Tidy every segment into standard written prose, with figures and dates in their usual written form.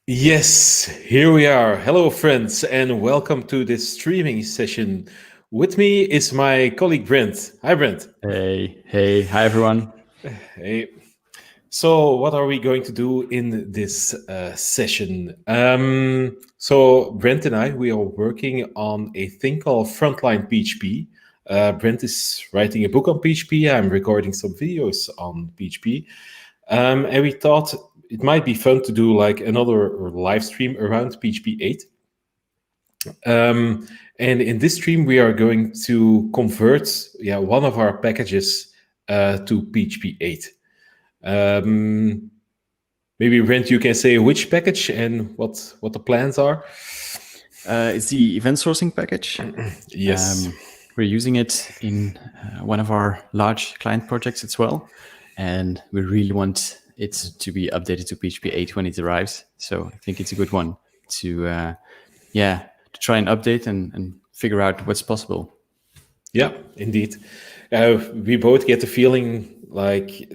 Yes, here we are. Hello, friends, and welcome to this streaming session. With me is my colleague Brent. Hi, Brent. Hi everyone. Hey. So, what are we going to do in this session? Brent and I, we are working on a thing called Frontline PHP. Brent is writing a book on PHP. I'm recording some videos on PHP. And we thought it might be fun to do like another live stream around PHP 8. And in this stream, we are going to convert one of our packages to PHP 8. Maybe, Brent, you can say which package and what the plans are. It's the event sourcing package. Yes. We're using it in one of our large client projects as well. And we really want it to be updated to PHP 8 when it arrives. So I think it's a good one to try and update and figure out what's possible. Yeah, indeed. We both get the feeling like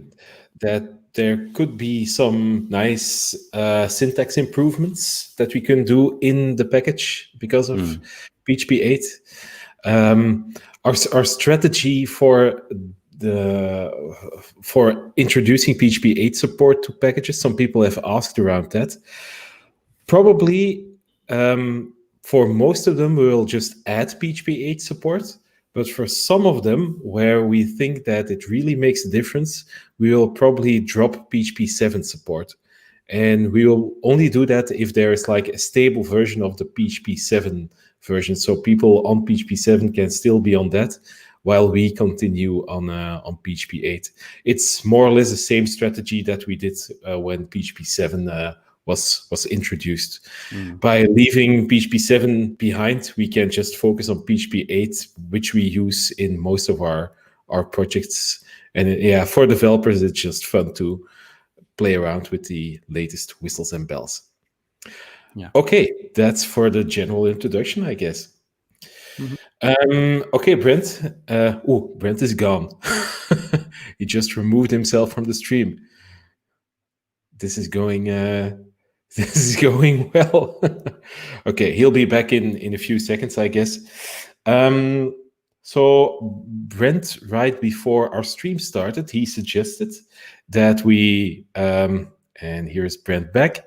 that there could be some nice syntax improvements that we can do in the package because of PHP 8. Our strategy for introducing PHP 8 support to packages, some people have asked around that. Probably for most of them, we will just add PHP 8 support. But for some of them, where we think that it really makes a difference, we will probably drop PHP 7 support. And we will only do that if there is like a stable version of the PHP 7 version. So people on PHP 7 can still be on that while we continue on PHP 8. It's more or less the same strategy that we did when PHP 7 was introduced. By leaving PHP 7 behind, we can just focus on PHP 8, which we use in most of our projects. And for developers, it's just fun to play around with the latest whistles and bells. Yeah. Okay, that's for the general introduction, I guess. Okay, Brent. Brent is gone. He just removed himself from the stream. This is going well. Okay, he'll be back in a few seconds, I guess. So Brent, right before our stream started, he suggested that we and here's Brent back.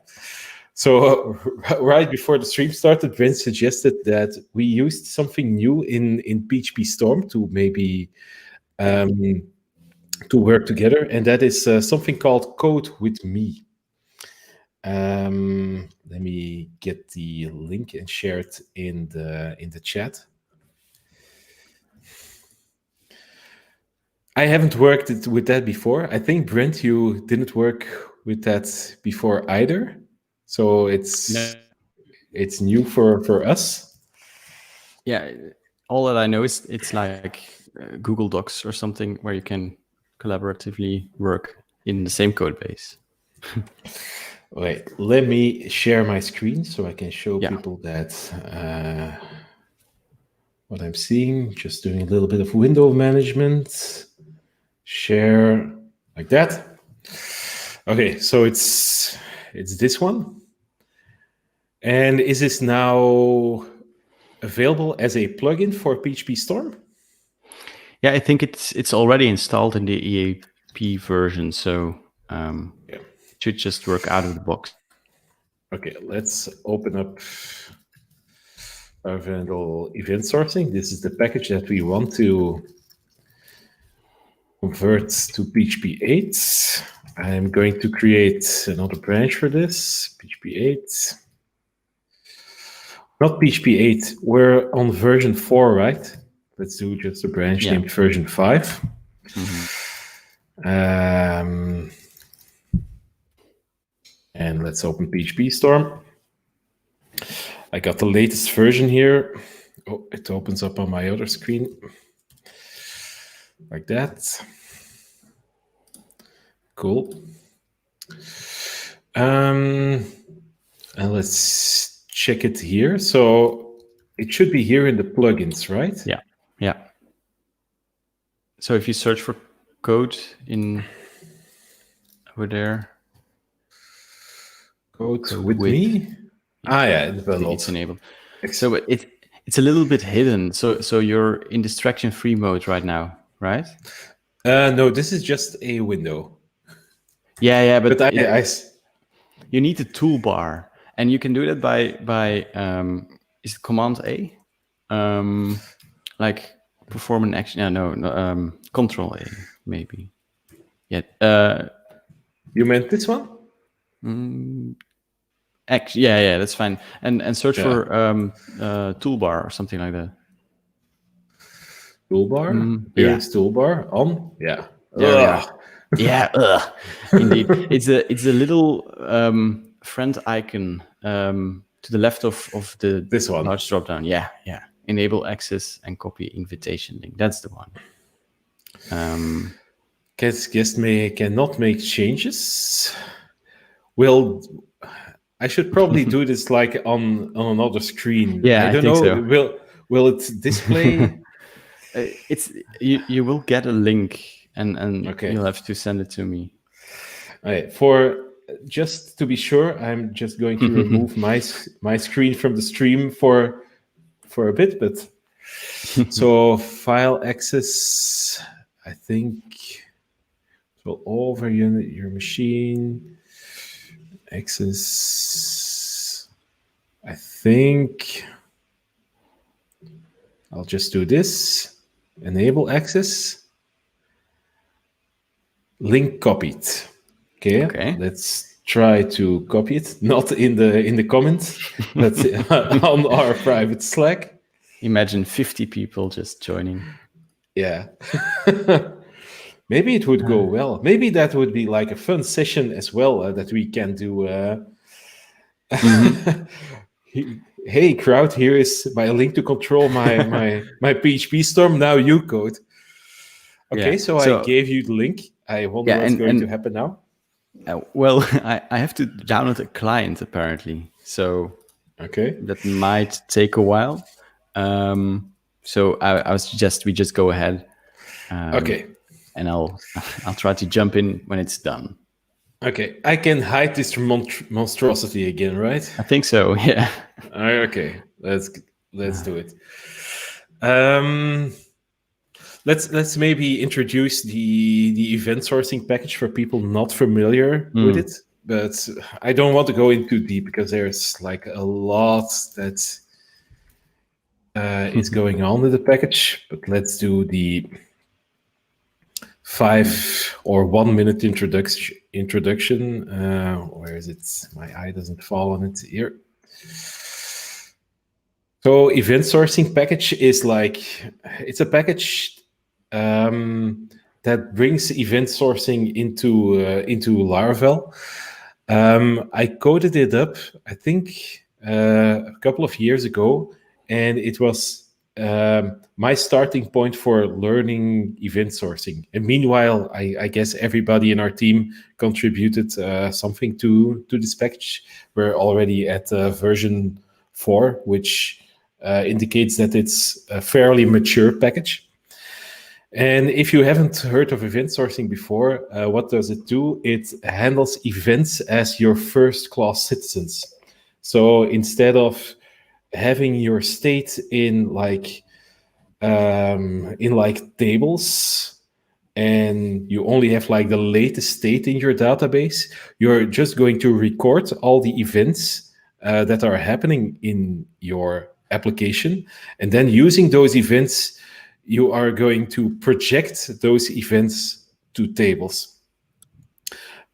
So right before the stream started, Brent suggested that we used something new in PHP Storm to maybe to work together, and that is something called Code with Me. Let me get the link and share it in the chat. I haven't worked with that before. I think, Brent, you didn't work with that before either. So it's new for us. Yeah. All that I know is it's like Google Docs or something where you can collaboratively work in the same code base. Wait, let me share my screen so I can show people that what I'm seeing. Just doing a little bit of window management. Share like that. Okay, so it's this one. And is this now available as a plugin for PHP Storm? Yeah, I think it's already installed in the EAP version, so it should just work out of the box. Okay, let's open up laravel-event-sourcing. This is the package that we want to convert to PHP 8. I'm going to create another branch for this, PHP 8. Not PHP 8, we're on version 4, right? Let's do just a branch named version 5. And let's open PHP Storm. I got the latest version here. Oh, it opens up on my other screen. Like that. Cool. And let's check it here. So it should be here in the plugins, right? Yeah. So if you search for code in over there. Code with me. Yeah, it will I think not. it's enabled. So it's a little bit hidden. So you're in distraction-free mode right now, right? No, this is just a window. Yeah, but you need the toolbar, and you can do that by is it Command A? Like perform an action. No, Control A maybe. Yeah. You meant this one? Yeah, that's fine. And search for toolbar or something like that. Toolbar? Here's toolbar on. Yeah. There we are. Yeah, indeed. It's a little friend icon to the left of the this one. Large drop down. Yeah. Enable access and copy invitation link. That's the one. Guest cannot make changes. Well, I should probably do this like on another screen. Yeah, I don't think know. So. Will it display? You will get a link and okay. You'll have to send it to me. Okay. For just to be sure, I'm just going to remove my screen from the stream for a bit, but so file access, I think, so over your machine access. I think I'll just do this. Enable access. Link copied. Okay. Let's try to copy it. Not in the comments. That's on our private Slack. Imagine 50 people just joining. Yeah. Maybe it would go well. Maybe that would be like a fun session as well that we can do. Hey, crowd, here is my link to control my PHP storm. Now you code. Okay, so I gave you the link. I wonder what's going to happen now. Well, I have to download a client apparently. So that might take a while. So we just go ahead. Okay. And I'll try to jump in when it's done. Okay, I can hide this monstrosity again, right? I think so. Yeah. Okay, let's do it. Let's maybe introduce the event sourcing package for people not familiar with it. But I don't want to go in too deep because there's like a lot that is going on with the package. But let's do the 5 or 1 minute introduction. Where is it? My eye doesn't fall on it here. So event sourcing package is it's a package that brings event sourcing into Laravel. I coded it up, I think, a couple of years ago, and it was my starting point for learning event sourcing. And meanwhile, I guess everybody in our team contributed something to this package. We're already at version 4, which indicates that it's a fairly mature package. And if you haven't heard of event sourcing before, what does it do? It handles events as your first-class citizens. So instead of having your state in tables, and you only have the latest state in your database, you're just going to record all the events that are happening in your application, and then using those events, you are going to project those events to tables.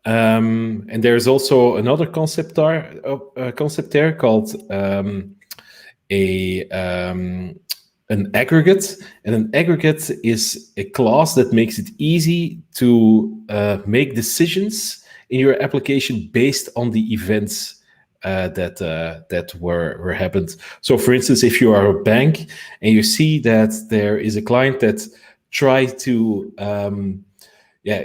And there's also another concept there called an aggregate. And an aggregate is a class that makes it easy to make decisions in your application based on the events that were happened. So, for instance, if you are a bank and you see that there is a client that tried to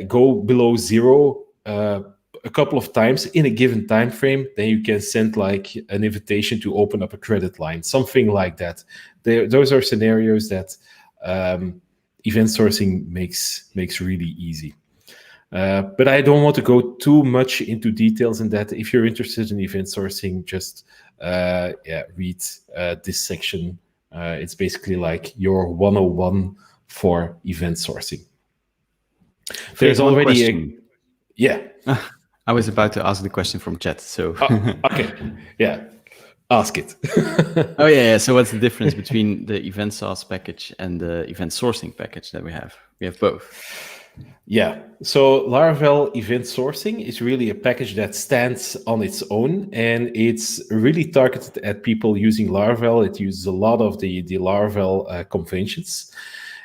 go below 0 a couple of times in a given time frame, then you can send an invitation to open up a credit line, something like that. Those are scenarios that event sourcing makes really easy. But I don't want to go too much into details in that. If you're interested in event sourcing, just read this section. It's basically like your 101 for event sourcing. There's one already question. I was about to ask the question from chat, so... okay, yeah, ask it. Oh, yeah. So what's the difference between the event source package and the event sourcing package that we have? We have both. Yeah, so Laravel event sourcing is really a package that stands on its own, and it's really targeted at people using Laravel. It uses a lot of the Laravel conventions.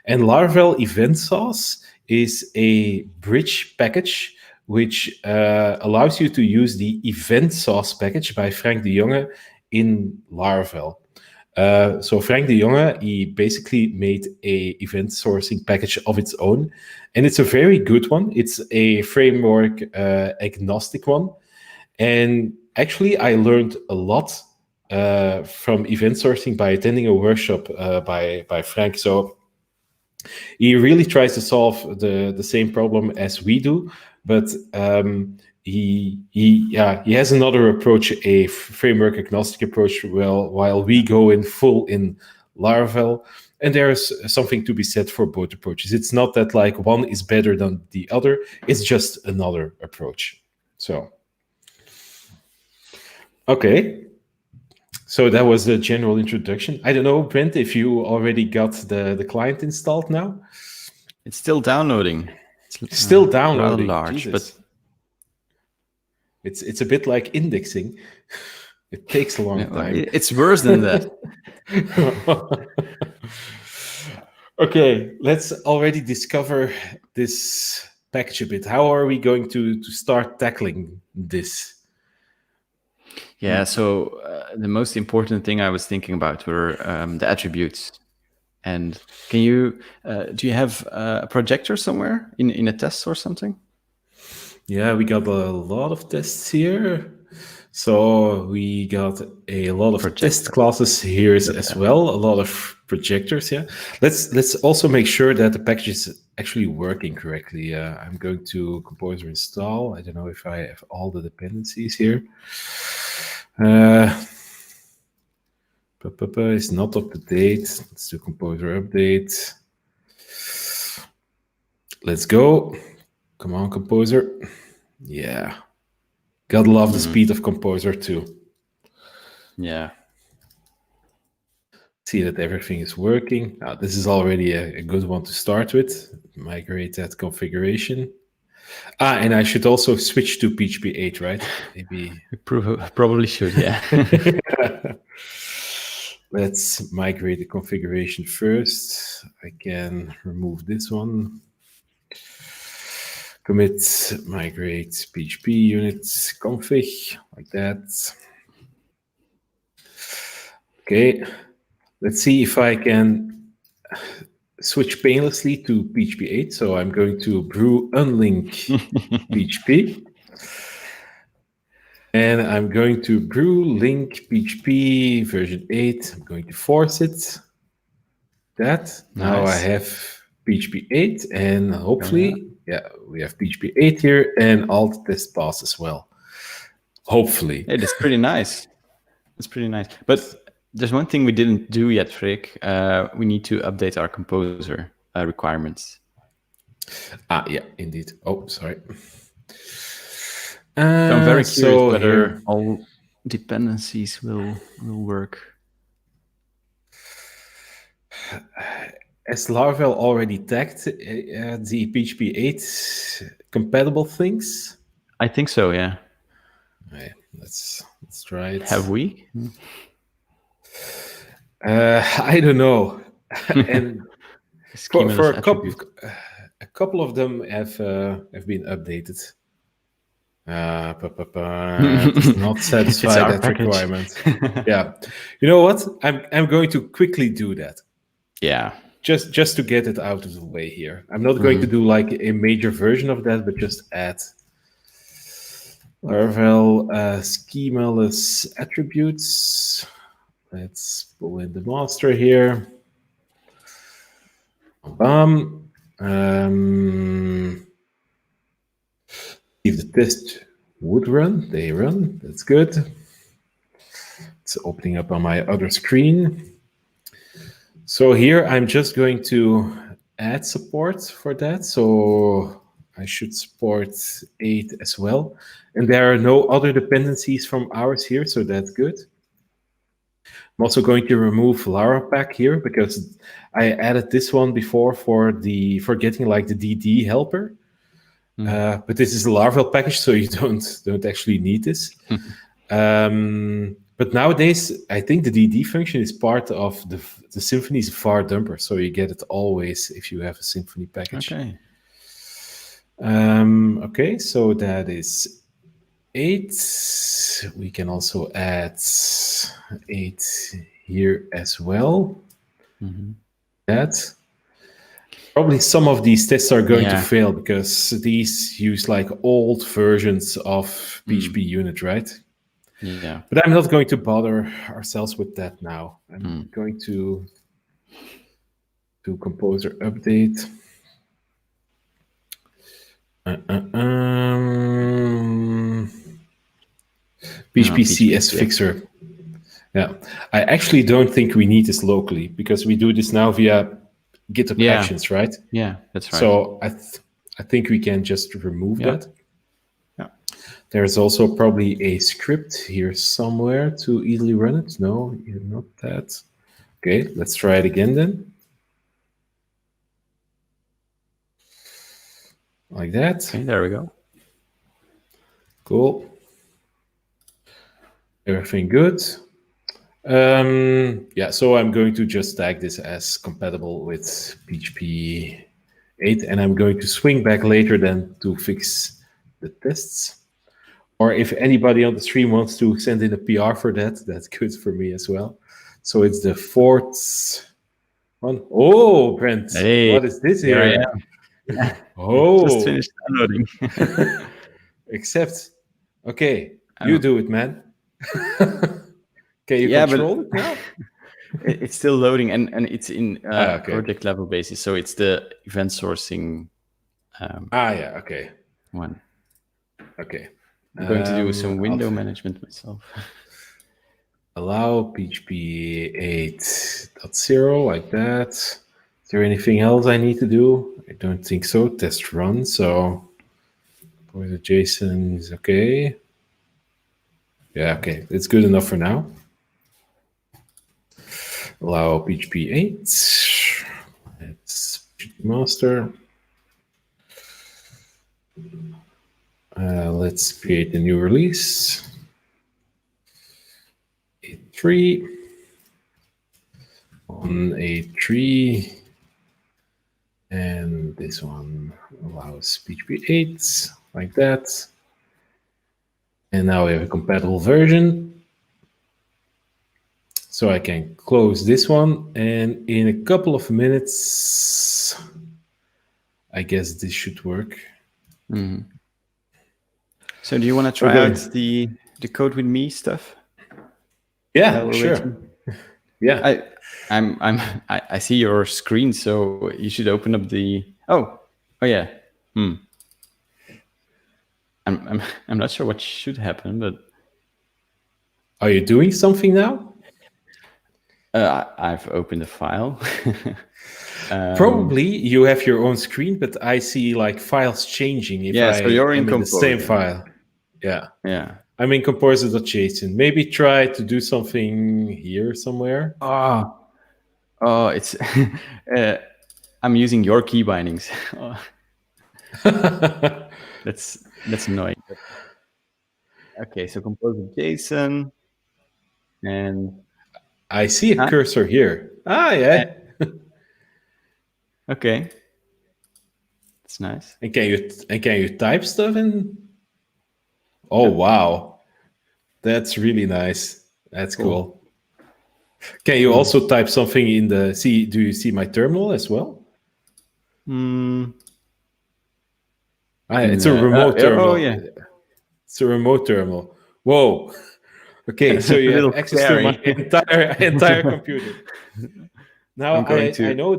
And Laravel event source is a bridge package which allows you to use the event source package by Frank de Jonge in Laravel. So Frank de Jonge, he basically made a event sourcing package of its own, and it's a very good one. It's a framework agnostic one, and actually I learned a lot from event sourcing by attending a workshop by Frank. So he really tries to solve the same problem as we do, but he has another approach, a framework agnostic approach. Well, while we go in full in Laravel, and there's something to be said for both approaches. It's not that like one is better than the other. It's just another approach. So, okay. So that was the general introduction. I don't know, Brent, if you already got the client installed now. It's still downloading. It's still downloading. Large, Jesus. But it's a bit like indexing. It takes a long time. It's worse than that. Okay, let's already discover this package a bit. How are we going to start tackling this? Yeah, so the most important thing I was thinking about were the attributes. And can you, do you have a projector somewhere in a test or something? Yeah, we got a lot of tests here. So we got a lot of test classes here as well, a lot of projectors. Yeah, let's also make sure that the package is actually working correctly. I'm going to Composer install. I don't know if I have all the dependencies here. It's not up to date. Let's do Composer update. Let's go. Come on, Composer. Yeah. Gotta love the speed of Composer too. Yeah. See that everything is working. This is already a good one to start with. Migrate that configuration. And I should also switch to PHP 8, right? Maybe. Probably should, yeah. Let's migrate the configuration first. I can remove this one. Commit, migrate PHP units config, like that. Okay, let's see if I can switch painlessly to PHP 8. So I'm going to brew unlink PHP. And I'm going to brew link PHP version 8. I'm going to force it. That. Now I have PHP 8, and hopefully, we have PHP 8 here, and alt test pass as well. Hopefully. Hey, that's pretty nice. It's pretty nice. But there's one thing we didn't do yet, Frick. We need to update our Composer requirements. Yeah, indeed. Oh, sorry. So I'm very curious whether all dependencies will work. Has Laravel already tagged the PHP 8 compatible things? I think so, yeah. Right, let's try it. Have we? I don't know. And for a couple of them have been updated. Does not satisfy that requirement. Yeah, you know what? I'm going to quickly do that. Yeah, just to get it out of the way here. I'm not going to do like a major version of that, but just add Laravel schemaless attributes. Let's pull in the master here. if the test would run. They run. That's good. It's opening up on my other screen. So here I'm just going to add support for that. So I should support 8 as well. And there are no other dependencies from ours here, so that's good. I'm also going to remove Larapack here because I added this one before for getting like the DD helper. But this is a Laravel package, so you don't actually need this. But nowadays, I think the DD function is part of the Symfony's var dumper, so you get it always if you have a Symfony package. Okay. Okay, so that is 8. We can also add 8 here as well. That. Probably some of these tests are going to fail because these use like old versions of PHP unit, right? Yeah. But I'm not going to bother ourselves with that now. I'm going to composer update. PHP CS fixer. Yeah, I actually don't think we need this locally because we do this now via GitHub Actions, right? Yeah, that's right. So I think we can just remove that. Yeah. There's also probably a script here somewhere to easily run it. No, not that. Okay, let's try it again then. Like that. Okay, there we go. Cool. Everything good. Yeah, so I'm going to just tag this as compatible with PHP 8, and I'm going to swing back later then to fix the tests. Or if anybody on the stream wants to send in a PR for that, that's good for me as well. So it's the 4th one. Oh, Brent, what is this here? Oh, just finished downloading. Except, okay, you do it, man. Can you control it now? It's still loading, and it's in project level basis, so it's the event sourcing. Okay. One. Okay. I'm going to do some window management myself. Allow PHP 8.0 like that. Is there anything else I need to do? I don't think so. Test run. So for the JSON is okay. Yeah, okay. It's good enough for now. Allow PHP 8. Let's master. Let's create a new release. 8.3. On 8.3. And this one allows PHP 8, like that. And now we have a compatible version. So I can close this one, and in a couple of minutes, I guess this should work. So do you want to try out the code with me stuff? Yeah, sure. Yeah. I see your screen, so you should open up the oh yeah. I'm not sure what should happen, but are you doing something now? I've opened a file. Probably you have your own screen, but I see like files changing. If so you're in the same file. Yeah. I'm in composer.json. Maybe try to do something here somewhere. Oh, it's I'm using your key bindings. That's annoying. Okay, so composer.json, and I see a cursor here. Yeah. Okay, that's nice. And can you type stuff in? Oh wow, that's really nice. That's cool. Can you also type something in the? Do you see my terminal as well? It's a remote terminal. Oh yeah, it's a remote terminal. Whoa. Okay, so you have access to my entire computer. Now I know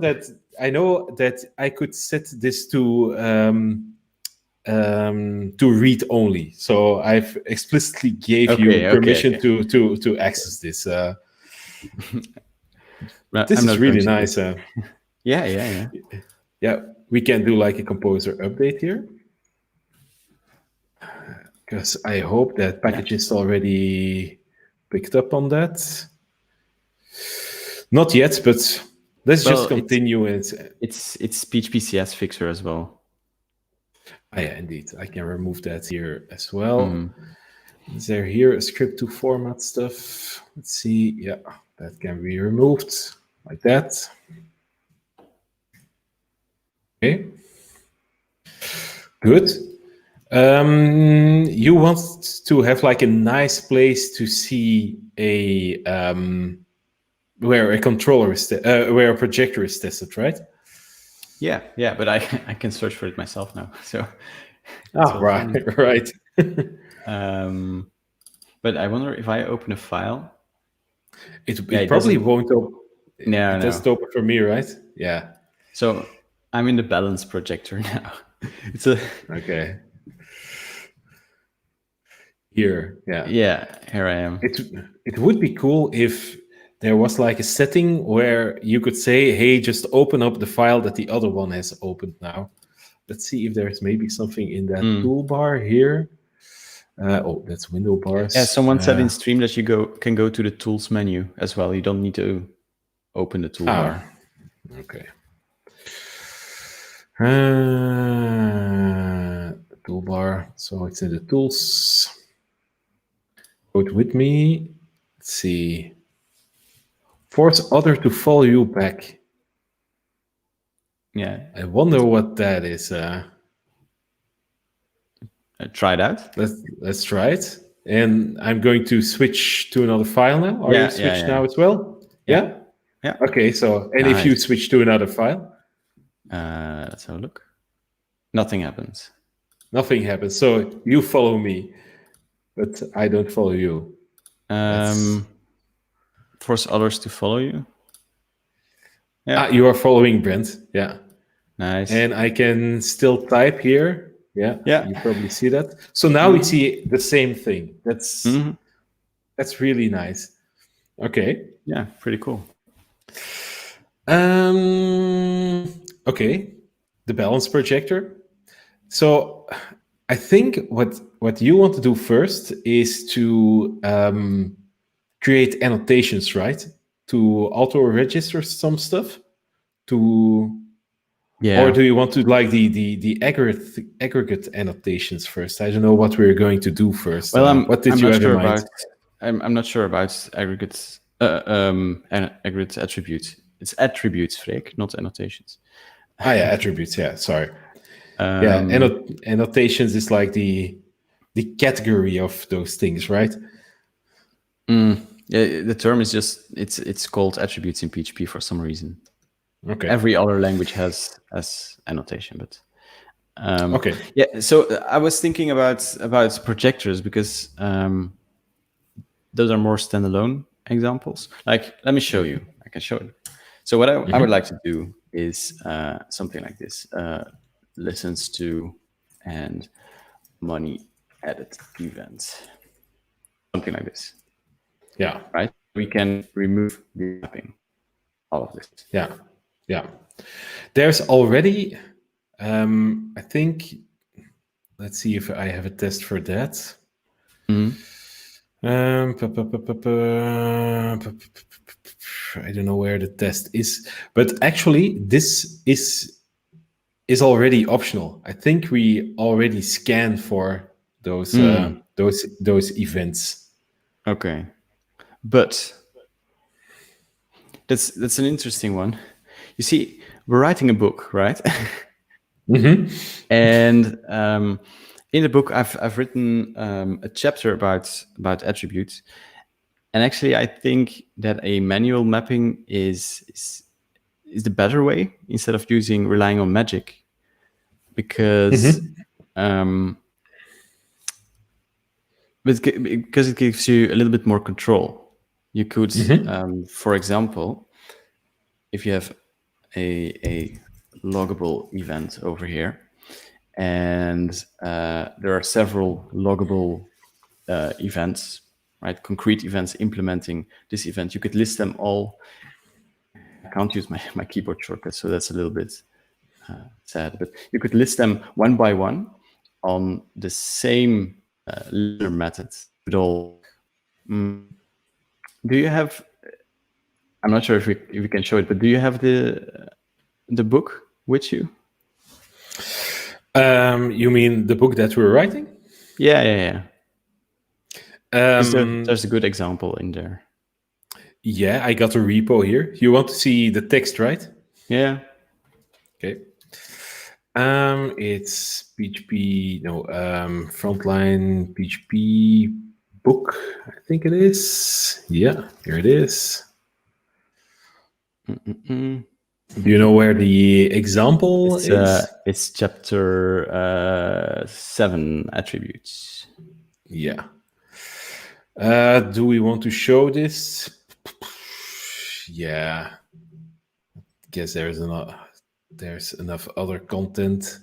that I could set this to to read only. So I've explicitly gave you permission to access this. This I'm is not going really to. nice. Yeah. Yeah, we can do like a composer update here. Because I hope that packages already picked up on that. Not yet, but let's just continue. It's PHP CS fixer as well. Yeah, indeed. I can remove that here as well. Is there here a script to format stuff? Let's see. Yeah, that can be removed like that. Okay. Good. You want to have like a nice place to see a where a controller is where a projector is tested, right? Yeah, but I can search for it myself now. So right. But I wonder if I open a file. It probably won't open. No, it doesn't open for me, right? Yeah. So I'm in the balance projector now. It's a okay. Here, yeah. Yeah, here I am. It would be cool if there was like a setting where you could say, hey, just open up the file that the other one has opened now. Let's see if there's maybe something in that toolbar here. Oh, that's window bars. Yeah, someone said in stream that you can go to the tools menu as well. You don't need to open the toolbar. Okay. The toolbar. So it's in the tools. Code with me. Let's see. Force other to follow you back. Yeah. I wonder what that is. Try it out. Let's try it. And I'm going to switch to another file now. Are you switched now as well? Yeah? Yeah. Okay, so and if you switch to another file? Let's have a look. Nothing happens. Nothing happens. So you follow me, but I don't follow you. Force others to follow you. Yeah. You are following Brent. Yeah. Nice. And I can still type here. Yeah. You probably see that. So now we see the same thing. That's really nice. Okay. Yeah, pretty cool. Okay. The balance projector. So I think what you want to do first is to create annotations, right? To auto-register some stuff. Or do you want to like the aggregate annotations first? I don't know what we're going to do first. Well, what did you have in mind? I'm not sure about aggregates. Aggregate attributes. It's attributes, Freek, not annotations. Yeah, attributes. Yeah, sorry. Annotations is like the category of those things, right? Yeah, the term is just it's called attributes in PHP for some reason. Okay. Every other language has annotation, but okay. Yeah. So I was thinking about projectors because those are more standalone examples. Like, let me show you. I can show it. So what I would like to do is something like this: listens to and money edit events, something like this. Yeah. Right. We can remove the mapping. All of this. Yeah. Yeah, there's already, I think, let's see if I have a test for that. I don't know where the test is, but actually this is already optional. I think we already scan for those events. Okay, but that's an interesting one. You see, we're writing a book, right? And in the book, I've written a chapter about attributes, and actually, I think that a manual mapping is the better way instead of relying on magic, because because it gives you a little bit more control. You could, for example, if you have a loggable event over here, and there are several loggable events, right? Concrete events implementing this event. You could list them all. I can't use my keyboard shortcut, so that's a little bit sad. But you could list them one by one on the same listener method. But all. Do you have? I'm not sure if we can show it, but do you have the book with you? You mean the book that we're writing? Yeah. There's a good example in there. Yeah, I got a repo here. You want to see the text, right? Yeah. Okay. It's PHP, frontline PHP book, I think it is. Yeah, here it is. Do you know where the example is? It's chapter 7, attributes. Yeah. Do we want to show this? Yeah. Guess there's enough other content.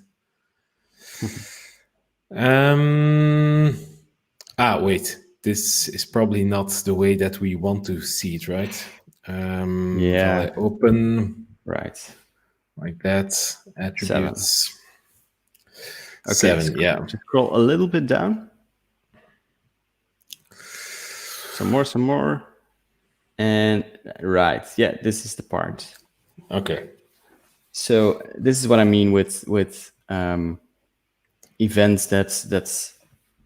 Wait. This is probably not the way that we want to see it, right? Yeah. I open Right. like that. Attributes. 7. Okay, 7, yeah. Just scroll a little bit down. Some more. And right. Yeah, this is the part. Okay. So this is what I mean with events that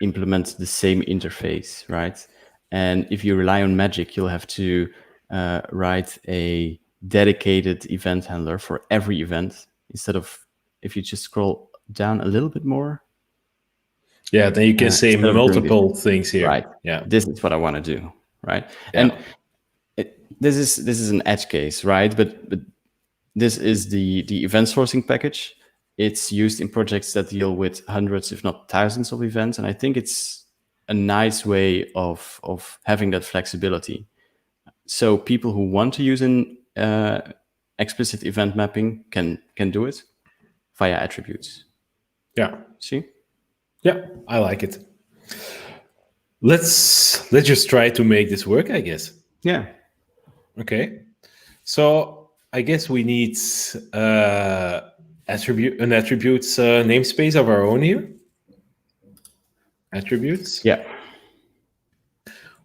implement the same interface, right? And if you rely on Magic, you'll have to write a dedicated event handler for every event instead of, if you just scroll down a little bit more. Yeah, then you can say multiple things here. Right. Yeah. This is what I want to do. Right. Yeah. And this is an edge case, right? But this is the event sourcing package. It's used in projects that deal with hundreds, if not thousands, of events, and I think it's a nice way of having that flexibility. So people who want to use an explicit event mapping can do it via attributes. Yeah. See? Yeah, I like it. Let's just try to make this work, I guess. Yeah. Okay. So I guess we need an attributes namespace of our own here. Attributes. Yeah.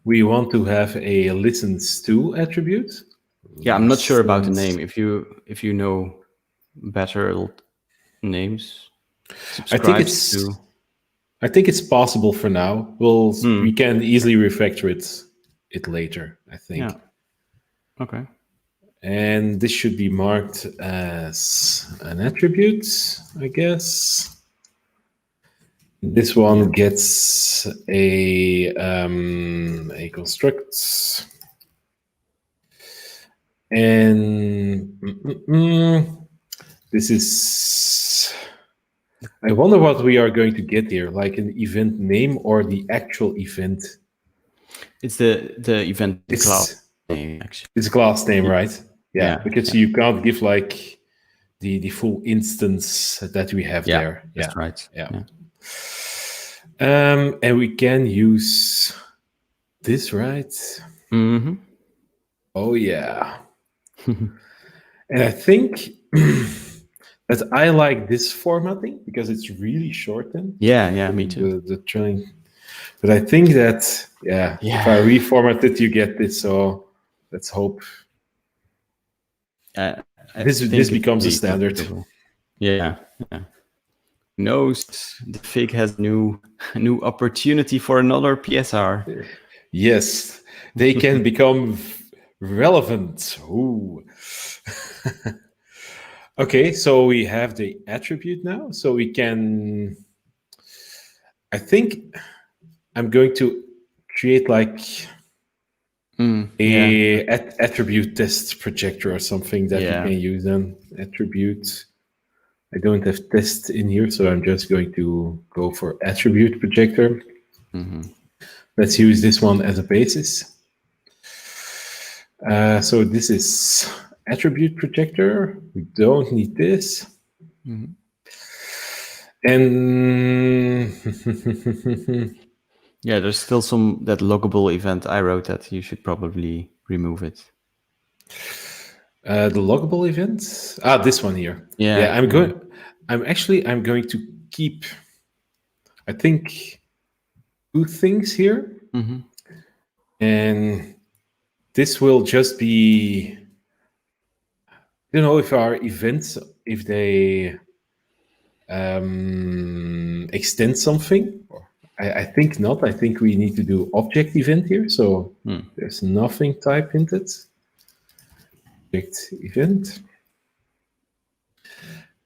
We want to have a listens to attribute. Yeah, I'm not sure about the name. If you know better names, I think it's possible for now. We can easily refactor it later, I think. Yeah. Okay. And this should be marked as an attribute, I guess. This one gets a construct, and this is. I wonder what we are going to get here, like an event name or the actual event. It's the event class name, actually. It's a class name, right? Yeah, because you can't give like the full instance that we have there. That's right. Yeah. And we can use this, right? Mm-hmm. Oh yeah. And I think that I like this formatting because it's really shortened. Yeah, me too. The trying, but I think that if I reformat it, you get this. So let's hope this becomes a standard. Yeah. Knows the fig has new opportunity for another PSR. Yes, they can become relevant. Ooh. Okay, so we have the attribute now. So we can, I think I'm going to create like attribute test projector or something that you can use then. Attribute. I don't have test in here, so I'm just going to go for attribute projector. Mm-hmm. Let's use this one as a basis. So this is attribute projector. We don't need this. Mm-hmm. And Yeah, there's still that loggable event I wrote that you should probably remove it. the loggable event. This one here. Yeah. I'm going to keep, I think, two things here. Mm-hmm. And this will just be, if our events, if they extend something. I think not. I think we need to do object event here. So there's nothing type hinted. Object event.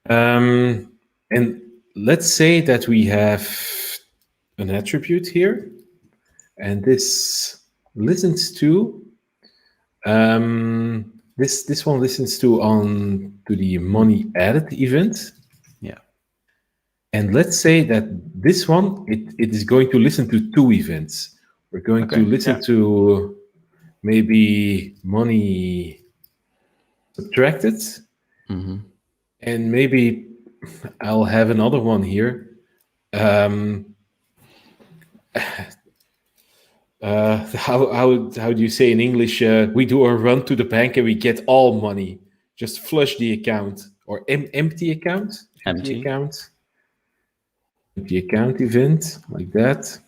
And let's say that we have an attribute here, and this listens to this one listens to the money added event. Yeah. And let's say that this one it is going to listen to two events. We're going to listen to maybe money subtracted, and maybe I'll have another one here. How do you say in English? We do a run to the bank and we get all money. Just flush the account, or empty account. Empty account. Empty account event, like that.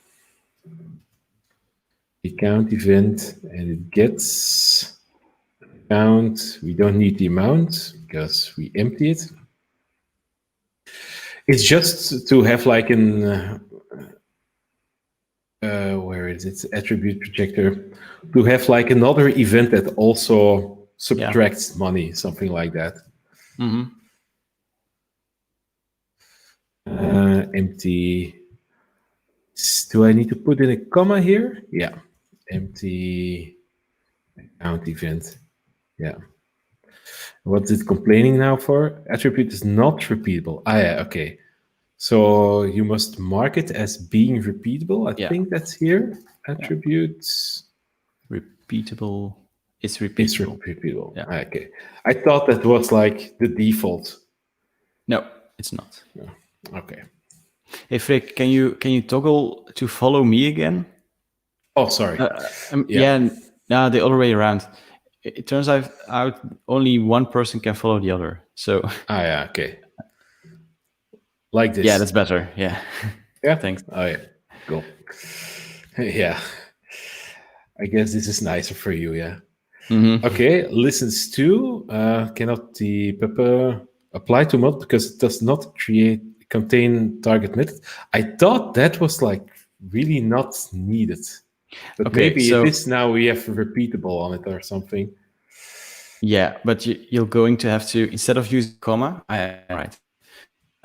Account event, and it gets account. We don't need the amount because we empty it. It's just to have like an where is it? Attribute projector, to have like another event that also subtracts money, something like that. Empty. Do I need to put in a comma here? Yeah. Empty account event. Yeah. What's it complaining now for? Attribute is not repeatable. Yeah, okay. So you must mark it as being repeatable. I think that's here. Attributes. Repeatable. It's repeatable. It's repeatable. Yeah. Okay. I thought that was like the default. No, it's not. No. Okay. Hey Frick, can you toggle to follow me again? Oh, sorry. No, the other way around. It turns out only one person can follow the other. So. Yeah. Okay. Like this. Yeah, that's better. Yeah. Yeah. Thanks. Oh yeah. Cool. Yeah. I guess this is nicer for you. Yeah. Okay. Listens to cannot the pepper apply to mod because it does not contain target method. I thought that was like really not needed, but maybe it is now. We have repeatable on it or something. Yeah, but you're going to have to, instead of using comma, right.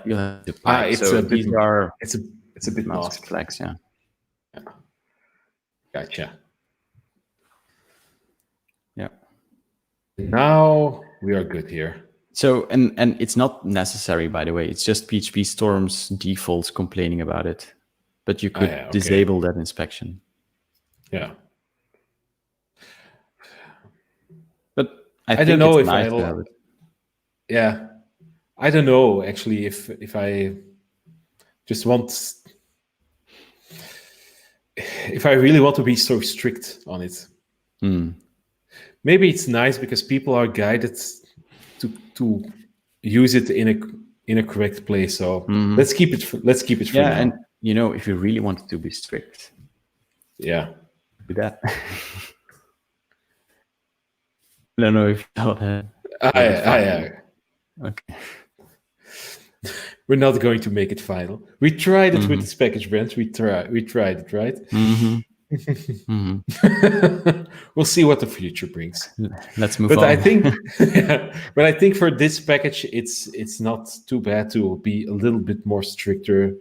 You'll have to apply. It's so a bit. These are it's a bit masked flags. Yeah. Gotcha. Yeah. Now we are good here. So and it's not necessary, by the way. It's just PHP Storm's default complaining about it, but you could disable that inspection. Yeah. But I don't know if I'll have it. Yeah. I don't know actually if I just want, if I really want to be so strict on it. Maybe it's nice because people are guided to use it in a correct place. So let's keep it for now. And if you really wanted to be strict, do that. I don't know if you thought that. Yeah. Okay. We're not going to make it final. We tried it with this package, Brent. We tried it, right? We'll see what the future brings. Let's move on. I think, but I think for this package, it's not too bad to be a little bit more stricter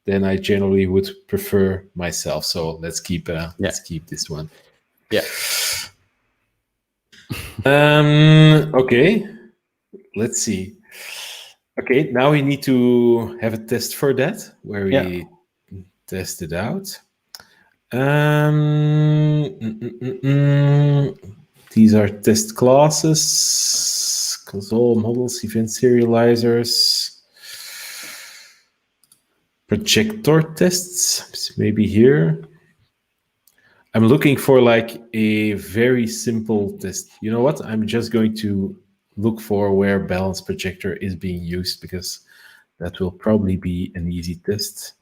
than I generally would prefer myself. So let's keep this one. Yeah. Okay. Let's see. Okay, now we need to have a test for that, where we test it out. These are test classes, console models, event serializers. Projector tests, maybe here. I'm looking for like a very simple test. You know what? I'm just going to look for where balance projector is being used, because that will probably be an easy test.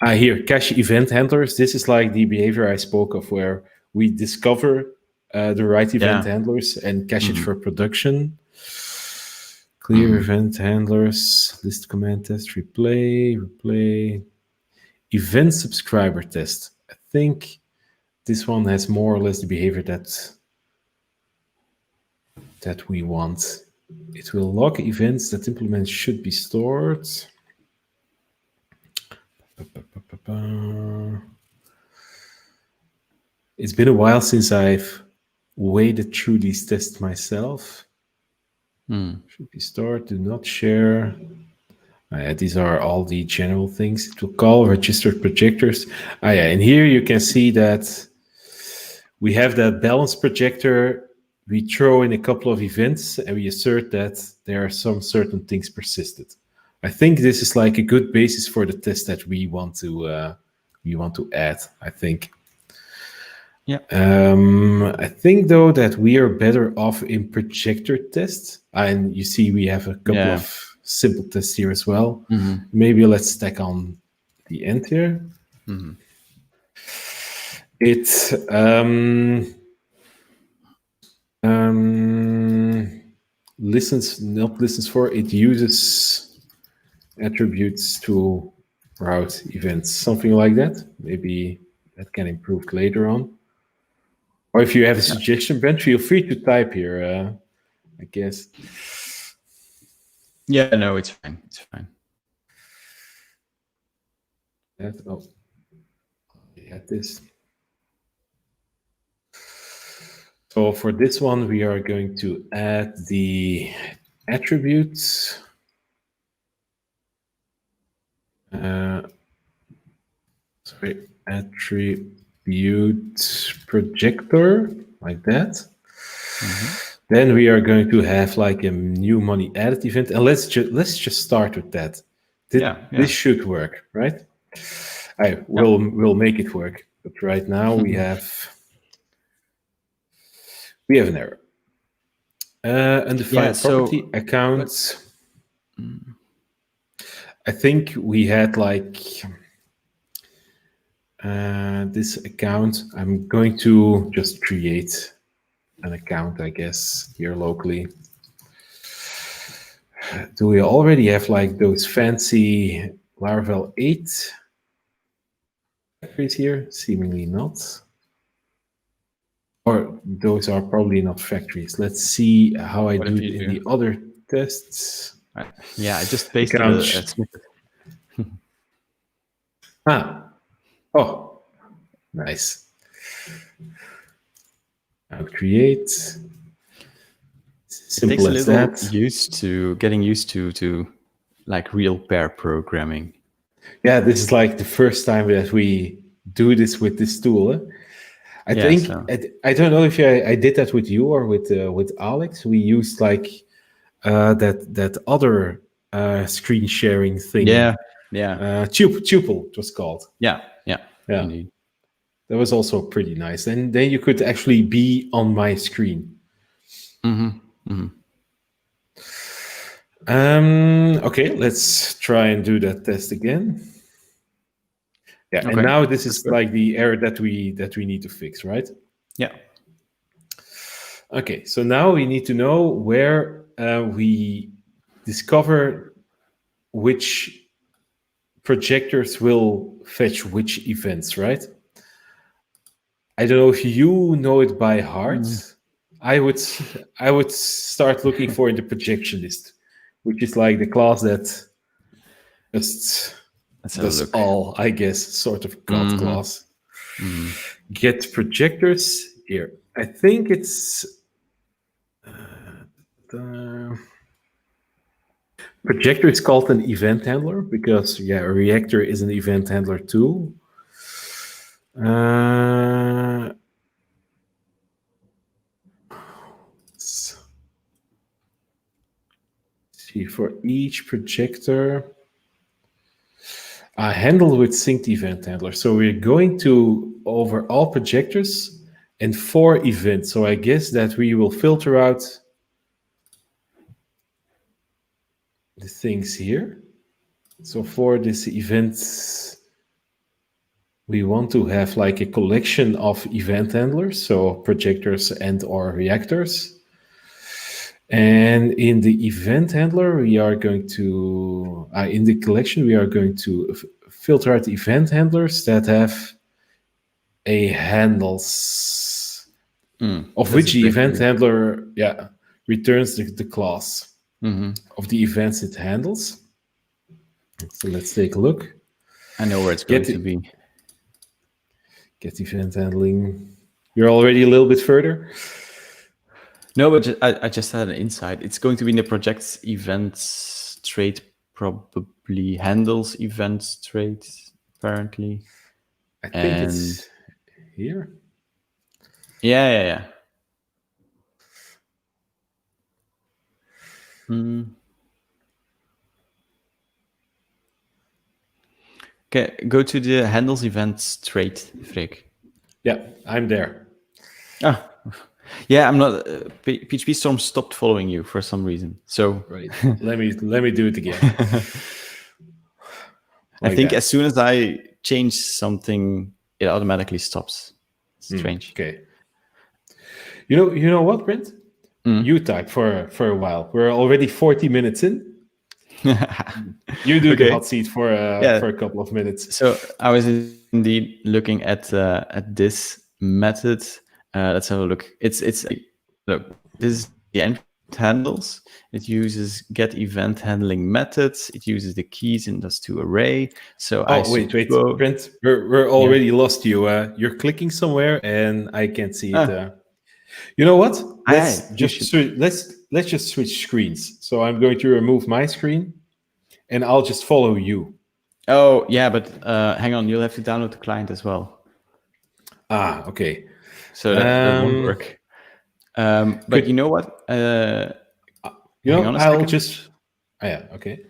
Here, cache event handlers. This is like the behavior I spoke of, where we discover the right event handlers and cache it for production. Clear event handlers, list command test, replay. Event subscriber test. I think this one has more or less the behavior that we want. It will log events that implements should be stored. It's been a while since I've waded through these tests myself. Should be stored, do not share. These are all the general things. It will call registered projectors. And here you can see that we have that balance projector. We throw in a couple of events and we assert that there are some certain things persisted. I think this is like a good basis for the test that we want to add, I think. Yeah. I think though that we are better off in projector tests. And you see we have a couple of simple tests here as well. Maybe let's stack on the end here. It it uses attributes to route events, something like that. Maybe that can improve later on. Or if you have a suggestion, Brent, feel free to type here, I guess. Yeah, no, it's fine. It's fine. This. So for this one, we are going to add the attributes. Attribute projector, like that. Then we are going to have like a new money added event, and let's just start with that. This should work, right? We'll make it work, but right now we have an error. Undefined property account. I think we had like this account. I'm going to just create an account, I guess, here locally. Do we already have like those fancy Laravel 8 factories here? Seemingly not. Or those are probably not factories. Let's see how I do it in the other tests. Yeah, I just pasted a snippet. Oh, nice. I'll create. Simple as that. Getting used to like real pair programming. Yeah, this is like the first time that we do this with this tool. I think I don't know if I did that with you or with Alex. We used like that other screen sharing thing. Tuple it was called. Yeah. Indeed. That was also pretty nice. And then you could actually be on my screen. Okay, let's try and do that test again. Yeah, and now this is like the error that we need to fix, right? Yeah. Okay, so now we need to know where we discover which projectors will fetch which events, right? I don't know if you know it by heart. I would start looking for in the projection list, which is like the class that just does all, I guess, sort of God class. Get projectors here. I think it's projector is called an event handler because a reactor is an event handler too. See, for each projector, Handle with synced event handler. So we're going to over all projectors and 4 events. So I guess that we will filter out the things here. So for this event, we want to have like a collection of event handlers, so projectors and or reactors. And in the event handler, we are going to, in the collection, we are going to filter out event handlers that have a handles, of which the event handler, returns the class of the events it handles. So let's take a look. I know where it's going to be. Get event handling. You're already a little bit further. No, but I just had an insight. It's going to be in the project's events trait, probably handles events trait, apparently. I think it's here. Yeah. Okay, go to the handles events trait, Freek. Yeah, I'm there. Yeah, I'm not. PHP Storm stopped following you for some reason. So right, let me do it again. I think as soon as I change something, it automatically stops. It's strange. Okay. You know what, Brent? You type for a while. We're already 40 minutes in. You do the hot seat for a couple of minutes. So I was indeed looking at this method. Let's have a look. Look. This is the end handles. It uses get event handling methods. It uses the keys in those to array. So wait, Brent, we're already lost you. You're clicking somewhere and I can't see it. You know what? Let's just switch screens. So I'm going to remove my screen, and I'll just follow you. Oh yeah, but hang on, you'll have to download the client as well. Okay. So that won't work. But you know what? I'll just. Okay.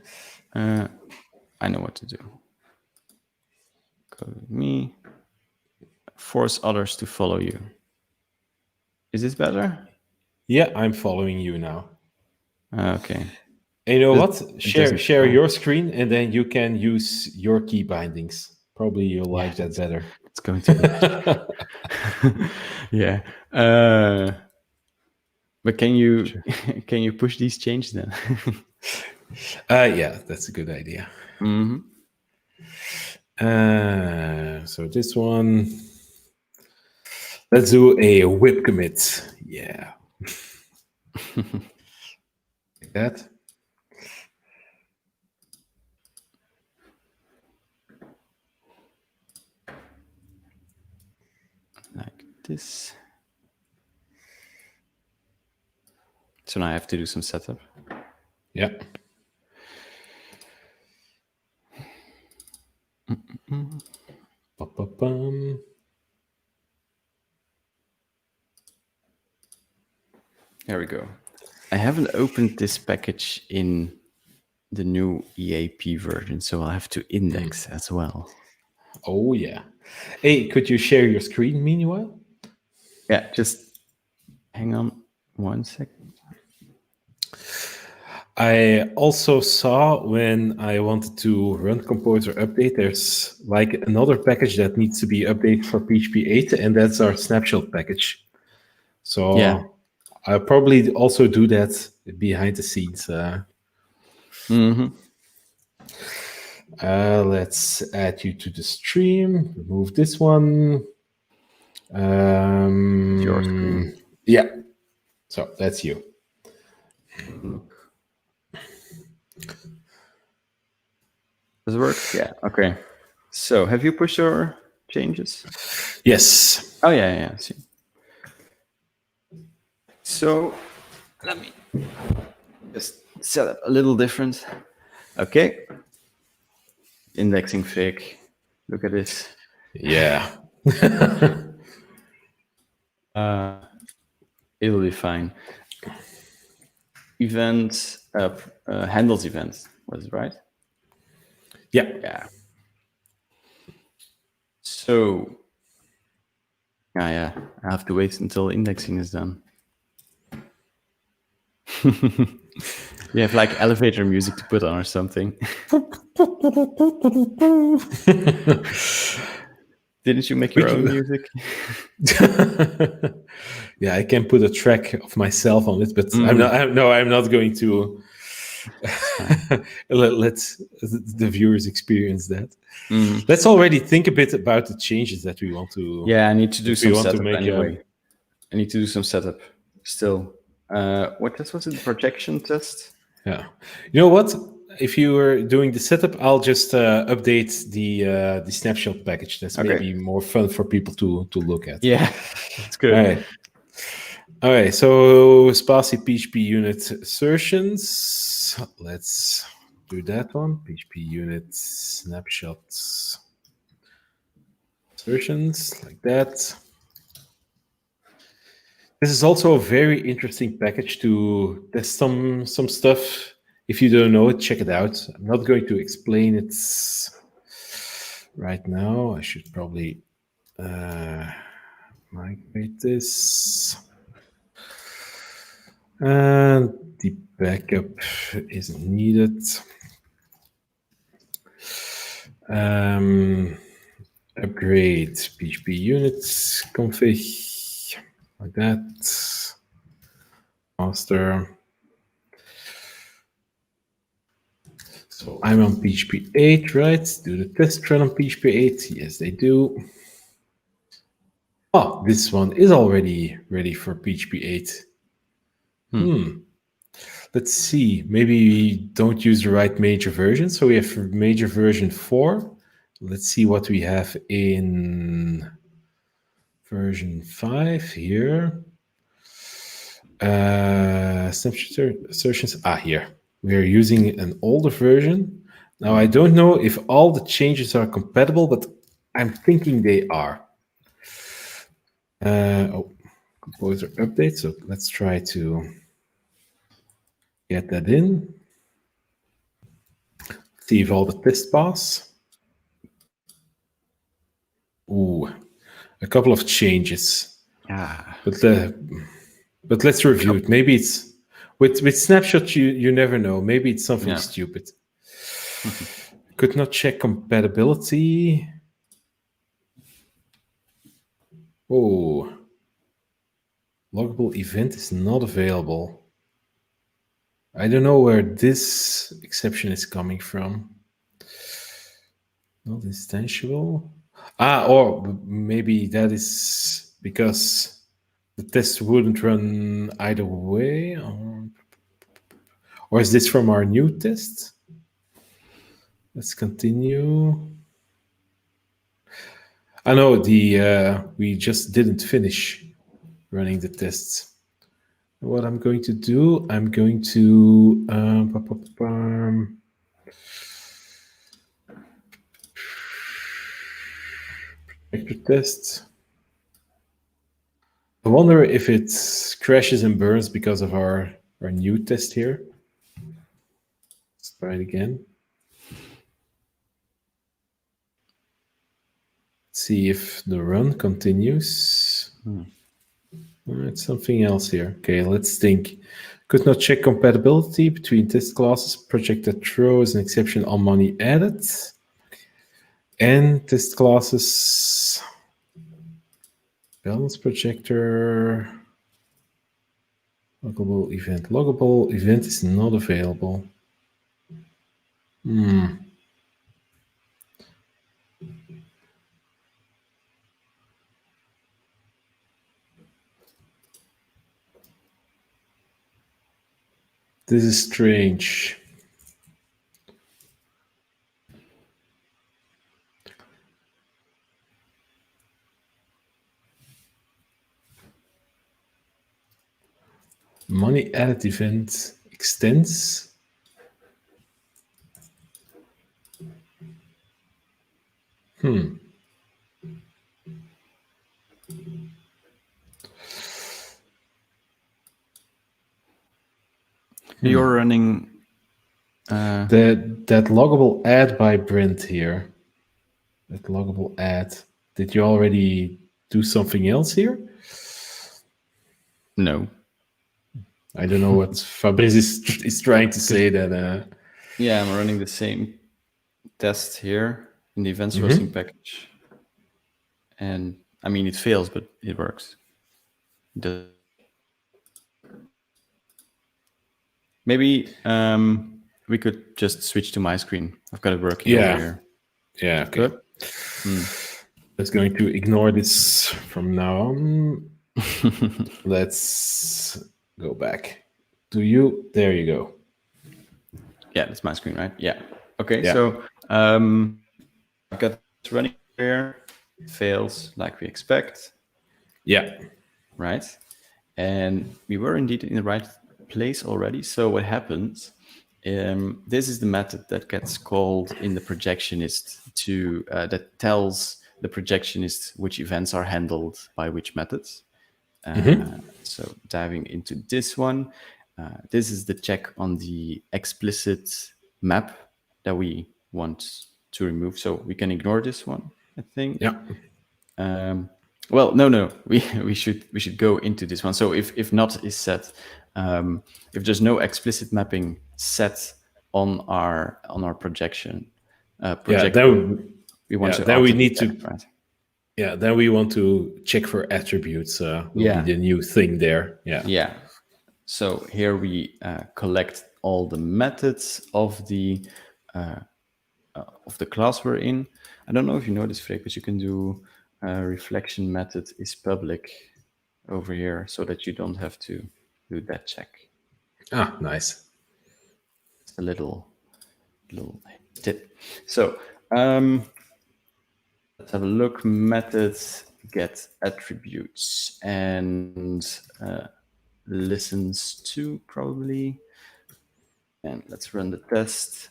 I know what to do. Go with me. Force others to follow you. Is this better? Yeah, I'm following you now. Okay. And you know what? Share your screen, and then you can use your key bindings. Probably you'll like that better. It's going to be. Yeah. But can you push these changes then? Yeah, that's a good idea. So this one, let's do a whip commit. Yeah. Like that. Like this. So now I have to do some setup. Yeah. There we go. I haven't opened this package in the new EAP version, so I'll have to index as well. Oh, yeah. Hey, could you share your screen meanwhile? Yeah, just hang on 1 second. I also saw when I wanted to run Composer Update, there's like another package that needs to be updated for PHP 8, and that's our Snapshot package. So yeah. I'll probably also do that behind the scenes. Let's add you to the stream. Remove this one. Your screen. Yeah. So that's you. Does it work? Yeah. Okay. So have you pushed your changes? Yes. Oh yeah. I see. So let me just set up a little different. Okay. Indexing fig. Look at this. Yeah. It'll be fine. Events, handles events. Was it right? Yeah. Yeah. So, yeah, I have to wait until indexing is done. You have like elevator music to put on or something. Didn't you make your own music? Yeah, I can put a track of myself on it, but I'm not going to let the viewers experience that. Let's already think a bit about the changes that we want to. Yeah, I need to do some setup make anyway. I need to do some setup still. What test was it? The projection test? Yeah. You know what? If you were doing the setup, I'll just update the snapshot package. That's maybe more fun for people to look at. Yeah, it's good. All right. So sparsely PHP unit assertions. Let's do that one. PHP unit snapshots assertions like that. This is also a very interesting package to test some stuff. If you don't know it, check it out. I'm not going to explain it right now. I should probably migrate this. And the backup isn't needed. Upgrade PHP units config like that. Master. So I'm on PHP 8, right? Do the test run on PHP 8? Yes, they do. Oh, this one is already ready for PHP 8. Let's see. Maybe we don't use the right major version. So we have major version 4. Let's see what we have in version 5 here. Snapshot assertions. Here. We are using an older version. Now, I don't know if all the changes are compatible, but I'm thinking they are. Composer update. So let's try to get that in. See if all the tests pass. Ooh, a couple of changes. But let's review it. Maybe it's with Snapshot. You never know. Maybe it's something stupid. Could not check compatibility. Oh, loggable event is not available. I don't know where this exception is coming from. Not instantiable. Or maybe that is because the test wouldn't run either way. Or is this from our new test? Let's continue. I know we just didn't finish running the tests. What I'm going to do, I'm going to Projector test. I wonder if it crashes and burns because of our new test here. Let's try it again. See if the run continues. It's something else here. Okay, let's think. Could not check compatibility between test classes. Projector throws an exception on money added. And test classes. Balance projector. Loggable event. Loggable event is not available. This is strange. Money added event extends. You're running that loggable add by Brent here. That loggable add. Did you already do something else here? No. I don't know what Fabrice is trying to say that. Yeah, I'm running the same test here in the event sourcing package. And I mean, it fails, but it works. Maybe we could just switch to my screen. I've got it working over here. Yeah, okay. Good. Just going to ignore this from now on. Let's go back to you. There you go. Yeah, that's my screen, right? Yeah. Okay, Yeah. so I've got it running here. It fails like we expect. Yeah. Right. And we were indeed in the right place already. So what happens, this is the method that gets called in the projectionist that tells the projectionist which events are handled by which methods. So diving into this one, this is the check on the explicit map that we want to remove. So we can ignore this one, I think. Yeah. Well, no, we should go into this one. So if not is set, if there's no explicit mapping set on our projection, we want to then we need to right? Yeah, then we want to check for attributes. Will be the new thing there. Yeah. Yeah. So here we collect all the methods of the class we're in. I don't know if you know this, Freek, but you can do reflection method is public over here so that you don't have to do that check. Ah, nice. It's a little tip. So let's have a look. Methods get attributes and listens to probably. And let's run the test.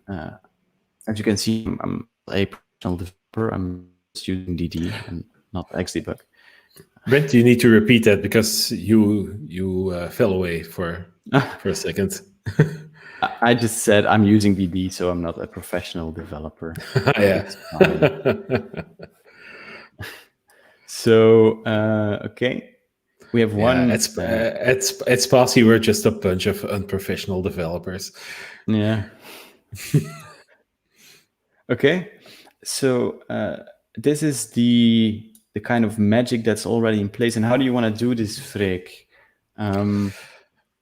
As you can see, I'm a professional developer. I'm just using DD and not Xdebug. Brent, you need to repeat that because you fell away for a second. I just said I'm using DD, so I'm not a professional developer. Yeah. So okay, we have one. Yeah, it's possible we're just a bunch of unprofessional developers. Yeah. Okay, so this is the kind of magic that's already in place. And how do you want to do this, Freek?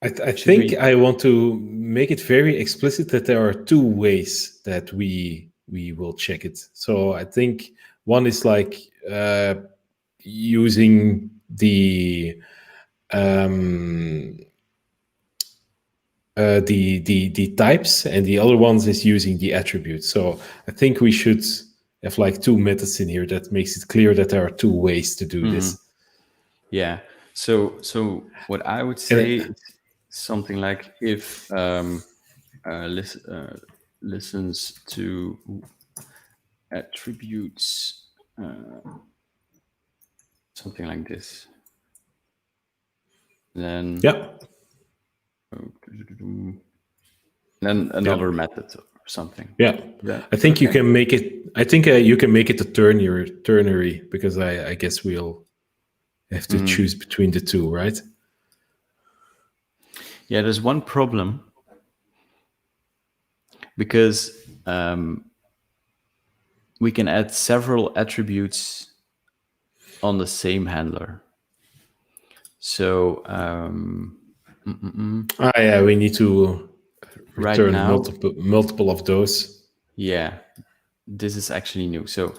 I think I want to make it very explicit that there are two ways that we will check it. So I think one is like using the types, and the other ones is using the attributes. So I think we should have like two methods in here that makes it clear that there are two ways to do this. Yeah. So what I would say is something like if listens to attributes, something like this. Then then another method or something. Yeah, I think you can make it. I think you can make it a ternary because I guess we'll have to choose between the two, right? Yeah, there's one problem because we can add several attributes on the same handler. So yeah, we need to return right now, multiple of those. Yeah, this is actually new. So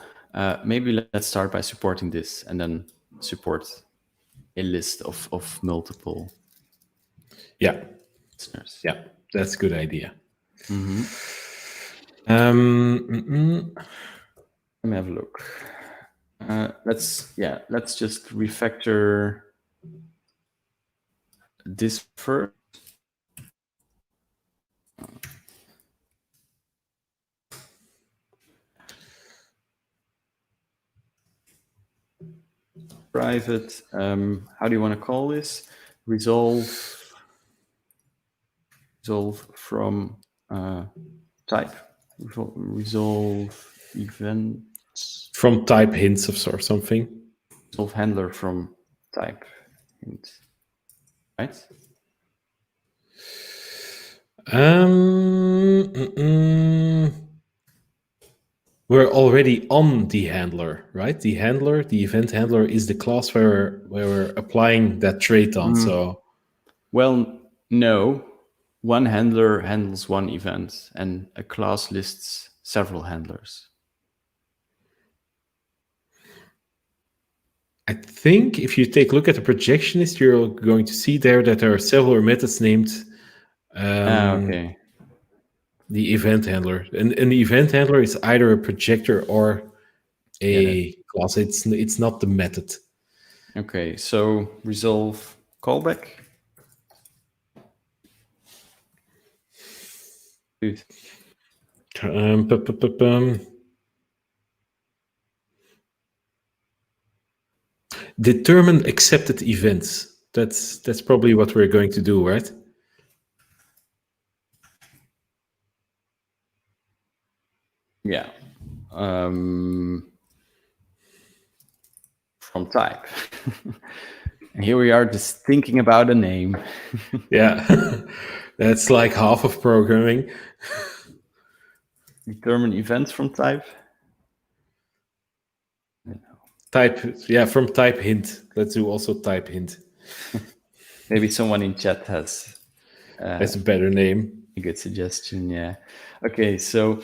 maybe let's start by supporting this and then support a list of multiple listeners. Yeah, that's a good idea. Let me have a look. Let's just refactor this first. Private, how do you want to call this? Resolve from type. Resolve events From type hints or something. Resolve handler from type hint, right? We're already on the handler, right? The handler, the event handler, is the class where we're applying that trait on. So, well, no. One handler handles one event, and a class lists several handlers. I think if you take a look at the projectionist, you're going to see there that there are several methods named Okay. the event handler. And the event handler is either a projector or a class. It's not the method. Okay, so resolve callback. Good. Determine accepted events. That's probably what we're going to do, right? Yeah. From type. And here we are just thinking about a name. Yeah. That's like half of programming. Determine events from type. From type hint. Let's do also type hint. Maybe someone in chat has That's a better name. a good suggestion. Yeah. Okay, so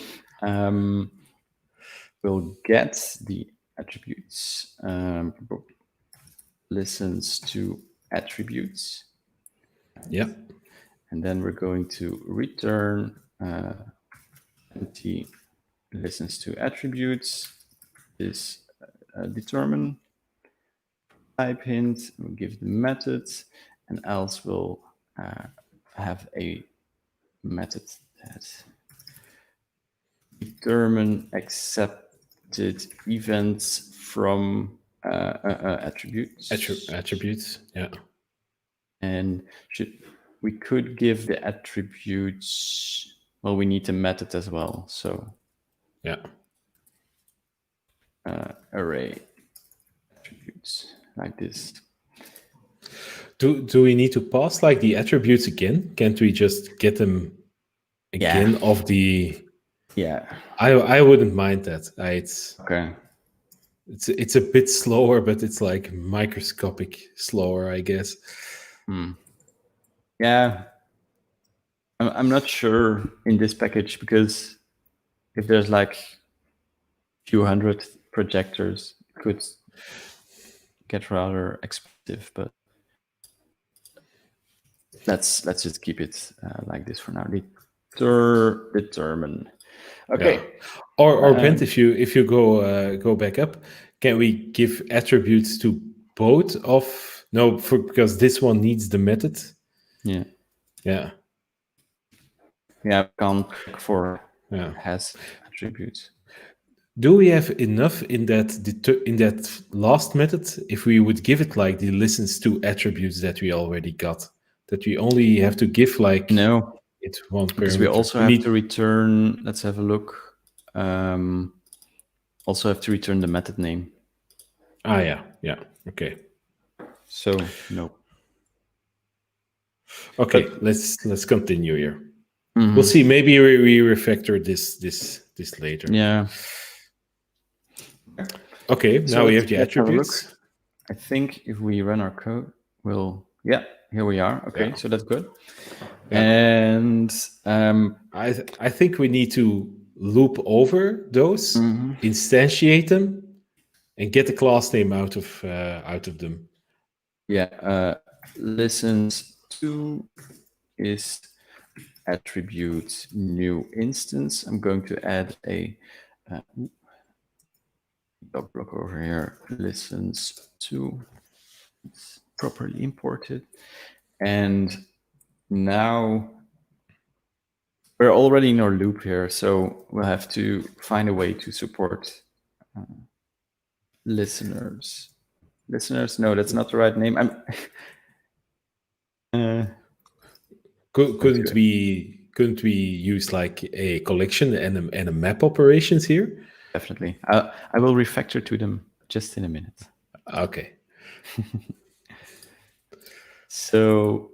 we'll get the attributes. Listens to attributes. Yeah. And then we're going to return empty listens to attributes is determine type hint. We'll give the methods, and else we'll have a method that determine accepted events from attributes. Attributes. Yeah. And we could give the attributes. Well, we need a method as well. So yeah. Array attributes like this. Do we need to pass like the attributes again? Can't we just get them again of the? Yeah. I wouldn't mind that. It's okay. It's a bit slower, but it's like microscopic slower, I guess. Yeah. I'm not sure in this package, because if there's like a few hundred projectors, it could get rather expensive, but let's just keep it like this for now. Determine. Okay. Yeah. Or Brent, if you go back up, can we give attributes to both of because this one needs the method? Yeah. Yeah. Yeah, can't for has attributes. Do we have enough in that last method if we would give it like the listens to attributes that we already got? That we only have to give like no, it's one parameter. Because we also have to return. Let's have a look. Also have to return the method name. Yeah. Okay. So no. Okay, but let's continue here. We'll see. Maybe we refactor this later. Yeah. Okay. So now we have the attributes. I think if we run our code, here we are. Okay, so that's good. Yeah. And I think we need to loop over those, instantiate them, and get the class name out of them. Yeah. Listens to is attribute new instance. I'm going to add a dog block over here. Listens to. It's properly imported. And now we're already in our loop here, so we'll have to find a way to support listeners. Listeners? No, that's not the right name. Couldn't we use like a collection and a map operations here? Definitely. I will refactor to them just in a minute. Okay. So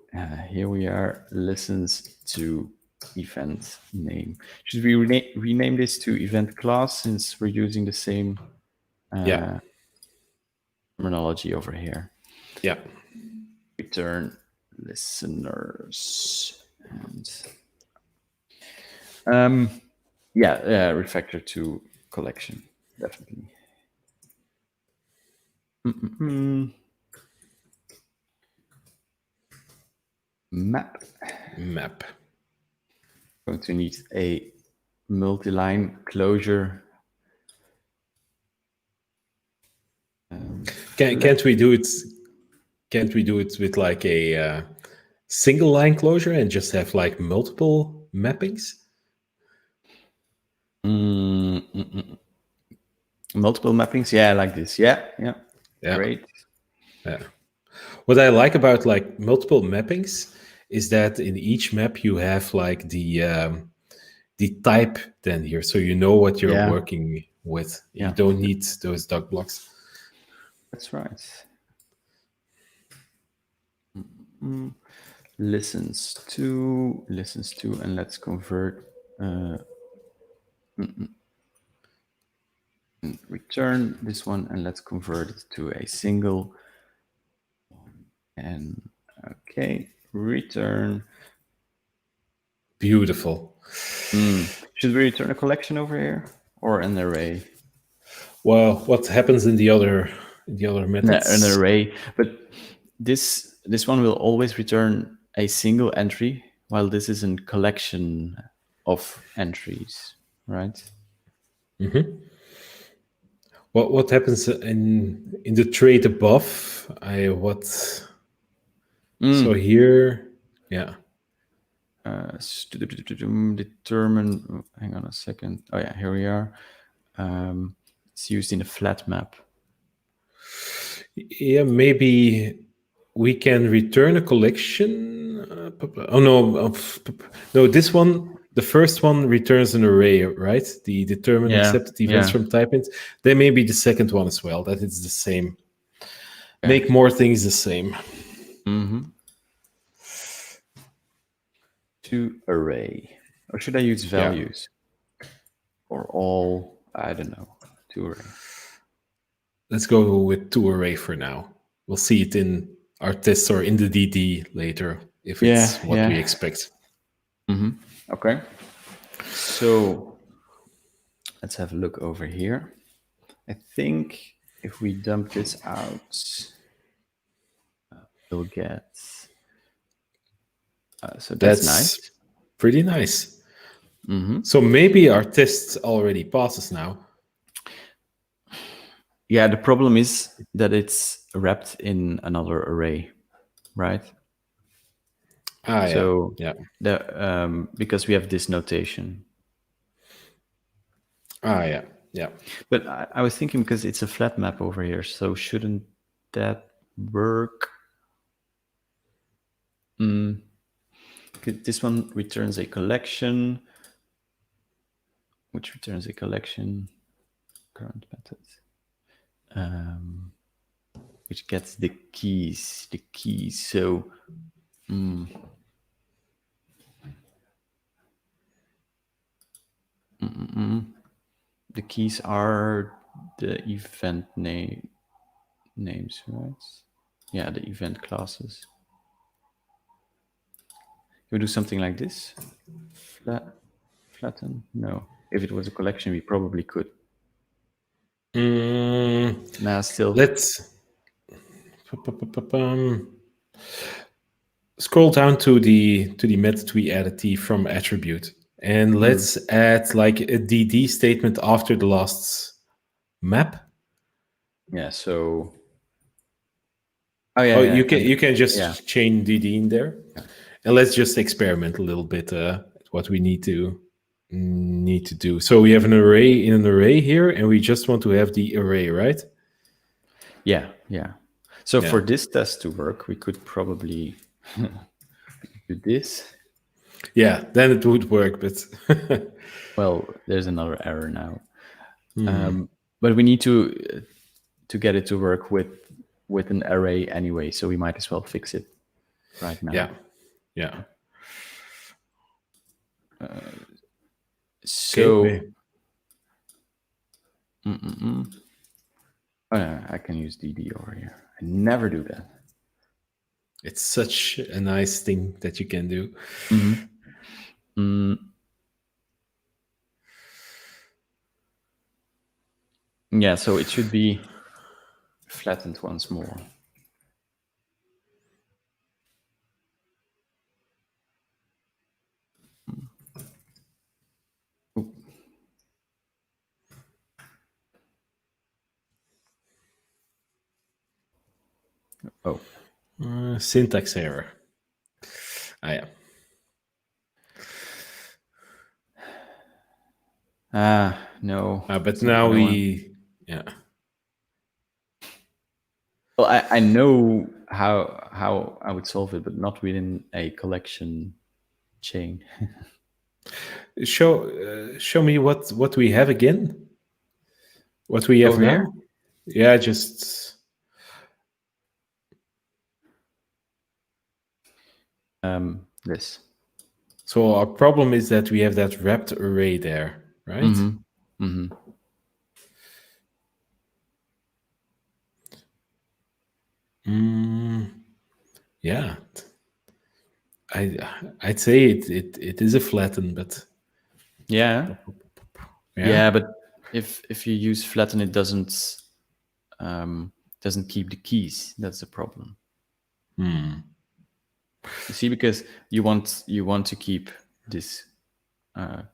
here we are, listens to event name. Should we rename this to event class since we're using the same Yeah. terminology over here? Yeah. Return listeners and refactor to collection, definitely. Map. Going to need a multi-line closure. Can't we do it? Can't we do it with like a single line closure and just have like multiple mappings? Multiple mappings, yeah, like this. Yeah. Great. Yeah. What I like about like multiple mappings is that in each map you have like the type then here, so you know what you're working with. Yeah. You don't need those doc blocks. That's right. Listens to, and let's convert. Return this one, and let's convert it to a single. And okay, return. Beautiful. Should we return a collection over here or an array? Well, what happens in the other methods? An array, but this one will always return a single entry, while this is a collection of entries, right? Mm-hmm. What happens in the trait above? So here, yeah. Determine. Hang on a second. Oh yeah, here we are. It's used in a flat map. Yeah, maybe we can return a collection. No. This one, the first one returns an array, right? The determine accepted events from type int. Then maybe the second one as well. That it's the same. Yeah. Make more things the same. To array, or should I use values? Or all? I don't know. To array. Let's go with to array for now. We'll see it in our tests or in the DD later if it's what we expect. Okay. So let's have a look over here. I think if we dump this out, we'll get. So that's nice. Pretty nice. So maybe our test already passes now. Yeah, the problem is that it's wrapped in another array, right? So because we have this notation. Yeah. But I was thinking because it's a flat map over here, so shouldn't that work? This one returns a collection, which returns a collection, current method, which gets the keys. So, the keys are the event names, right? Yeah, the event classes. Can we do something like this? Flatten? No. If it was a collection, we probably could. Still. Let's scroll down to the method we added, the from attribute, and let's add like a DD statement after the last map. Yeah. So. You can just chain DD in there, and let's just experiment a little bit what we need to do. So we have an array in an array here, and we just want to have the array, right? Yeah. So for this test to work, we could probably do this. Yeah, then it would work, but well, there's another error now. But we need to get it to work with an array anyway, so we might as well fix it right now. Yeah. So Okay. oh, no, I can use DD over here. I never do that. It's such a nice thing that you can do. Yeah, so it should be flattened once more. Oh. Syntax error. Yeah. No. But it's not now what I want. yeah. Well, I know how I would solve it, but not within a collection chain. Show me what we have again. What we have Over now. here? Yeah, just This. so our problem is that we have that wrapped array there, right? Yeah. I'd say it is a flatten, but Yeah. But if you use flatten, it doesn't keep the keys. That's the problem. You see, because you want to keep this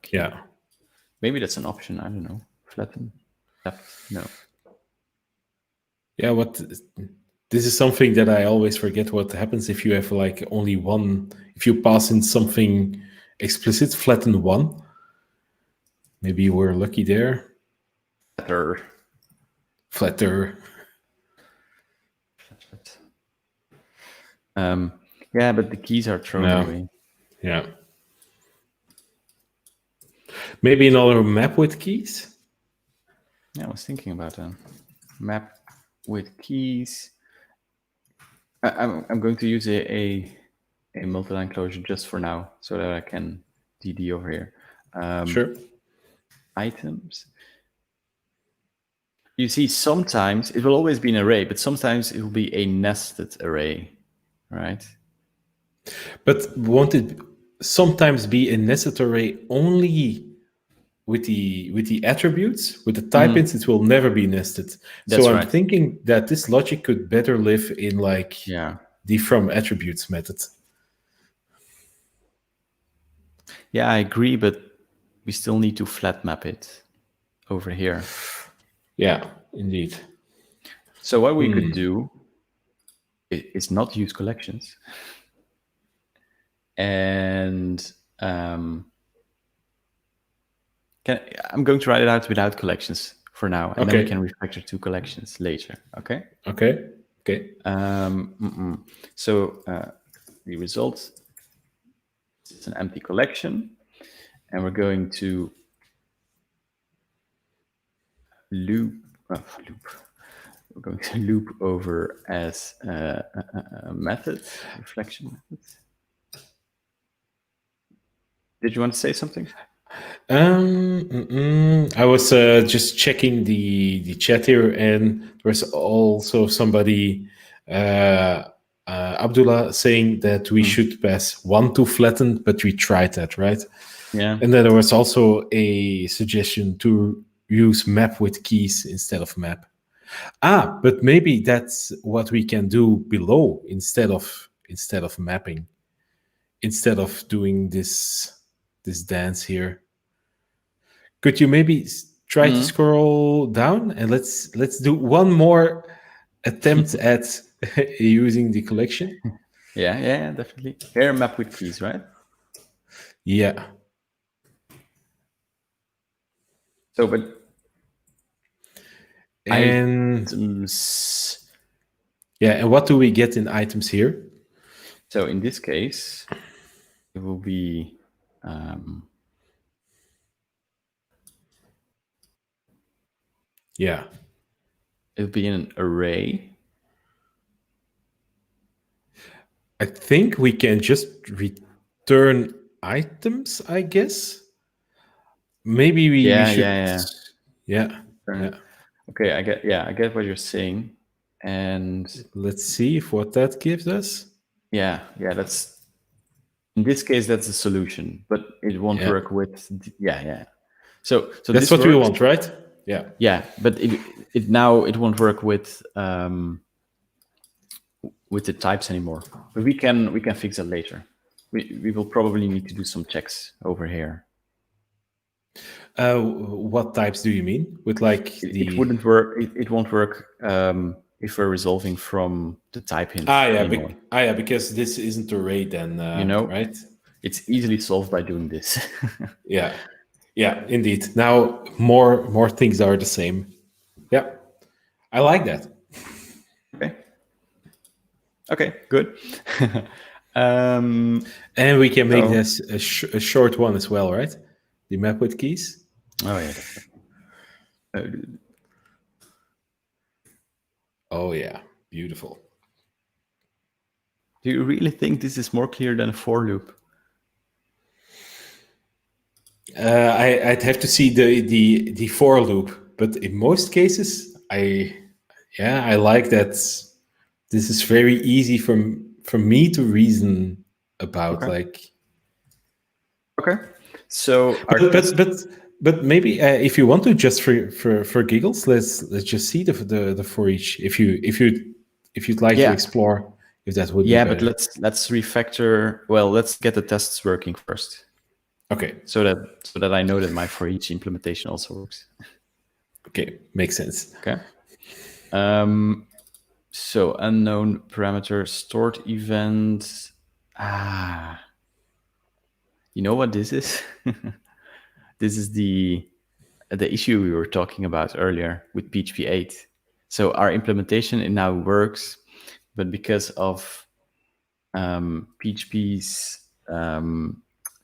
key. Yeah. Maybe that's an option. I don't know. Flatten. No. Yeah, this is something that I always forget what happens if you have like only one, if you pass in something explicit, flatten one. Maybe we're lucky there. Flatter. Yeah, but the keys are thrown away. Yeah. Maybe another map with keys? Yeah, I was thinking about that. Map with keys. I'm going to use a multi-line closure just for now, so that I can DD over here. Sure. Items. You see, sometimes it will always be an array, but sometimes it will be a nested array, right? But won't it sometimes be a nested array only with the attributes? With the type-ins, it will never be nested. That's so I'm right. thinking that this logic could better live in like the from attributes method. Yeah, I agree, but we still need to flat map it over here. Yeah, indeed. So what we could do is not use collections. And I'm going to write it out without collections for now, and then we can refactor two collections later. Okay. So the result is an empty collection, and we're going to loop. We're going to loop over as a method, reflection method. Did you want to say something? I was just checking the chat here, and there's also somebody, Abdullah, saying that we should pass 1 to flatten, but we tried that, right? Yeah. And then there was also a suggestion to use map with keys instead of map. But maybe that's what we can do below instead of mapping, instead of doing this dance here. Could you maybe try to scroll down, and let's do one more attempt at using the collection? Yeah, definitely. Here, map with keys, right? Yeah. So, but and items. Yeah, and what do we get in items here? So in this case, it will be Yeah. It'll be in an array. I think we can just return items, I guess. Maybe we should. Yeah. Okay, I get what you're saying. And let's see if what that gives us. Yeah, that's, in this case, that's the solution, but it won't work with, So that's what we want, right? Yeah. Yeah, but it now it won't work with the types anymore. But we can fix that later. We will probably need to do some checks over here. What types do you mean? With like it wouldn't work. It won't work if we're resolving from the type hint. Because this isn't array then, right? It's easily solved by doing this. Yeah, indeed. Now more things are the same. Yeah, I like that. Okay, good. And we can make this a short one as well, right? The map with keys. Oh yeah. Oh yeah, beautiful. Do you really think this is more clear than a for loop? I'd have to see the for loop, but in most cases, I like that. This is very easy for me to reason about. Okay. So, but maybe if you want to, just for giggles, let's just see the for each. If you'd like to explore, if that would be better. But let's refactor. Well, let's get the tests working first. Okay. So that I know that my for each implementation also works. Okay, makes sense. Okay. So unknown parameter stored event. You know what this is? This is the issue we were talking about earlier with PHP 8. So our implementation, it now works, but because of PHP's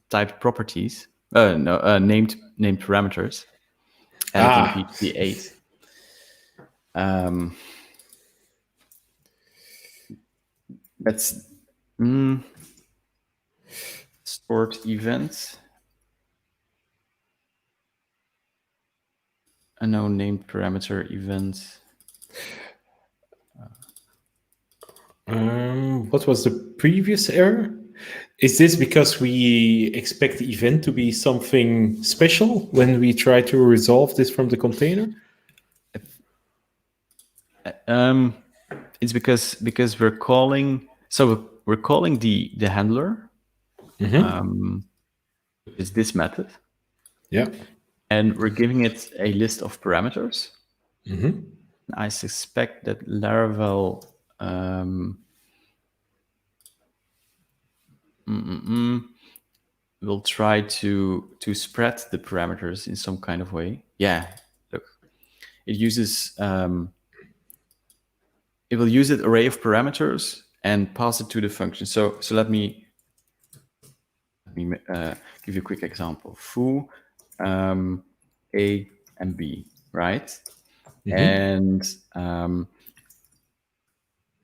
typed properties, named parameters added in PHP 8. That's stored event. Unknown named parameter event. What was the previous error? Is this because we expect the event to be something special when we try to resolve this from the container? It's because we're calling. So we're calling the handler. Is this method? Yeah. And we're giving it a list of parameters. I suspect that Laravel will try to spread the parameters in some kind of way. Yeah, look, it uses it will use an array of parameters and pass it to the function. So let me give you a quick example. Foo A and B, right? And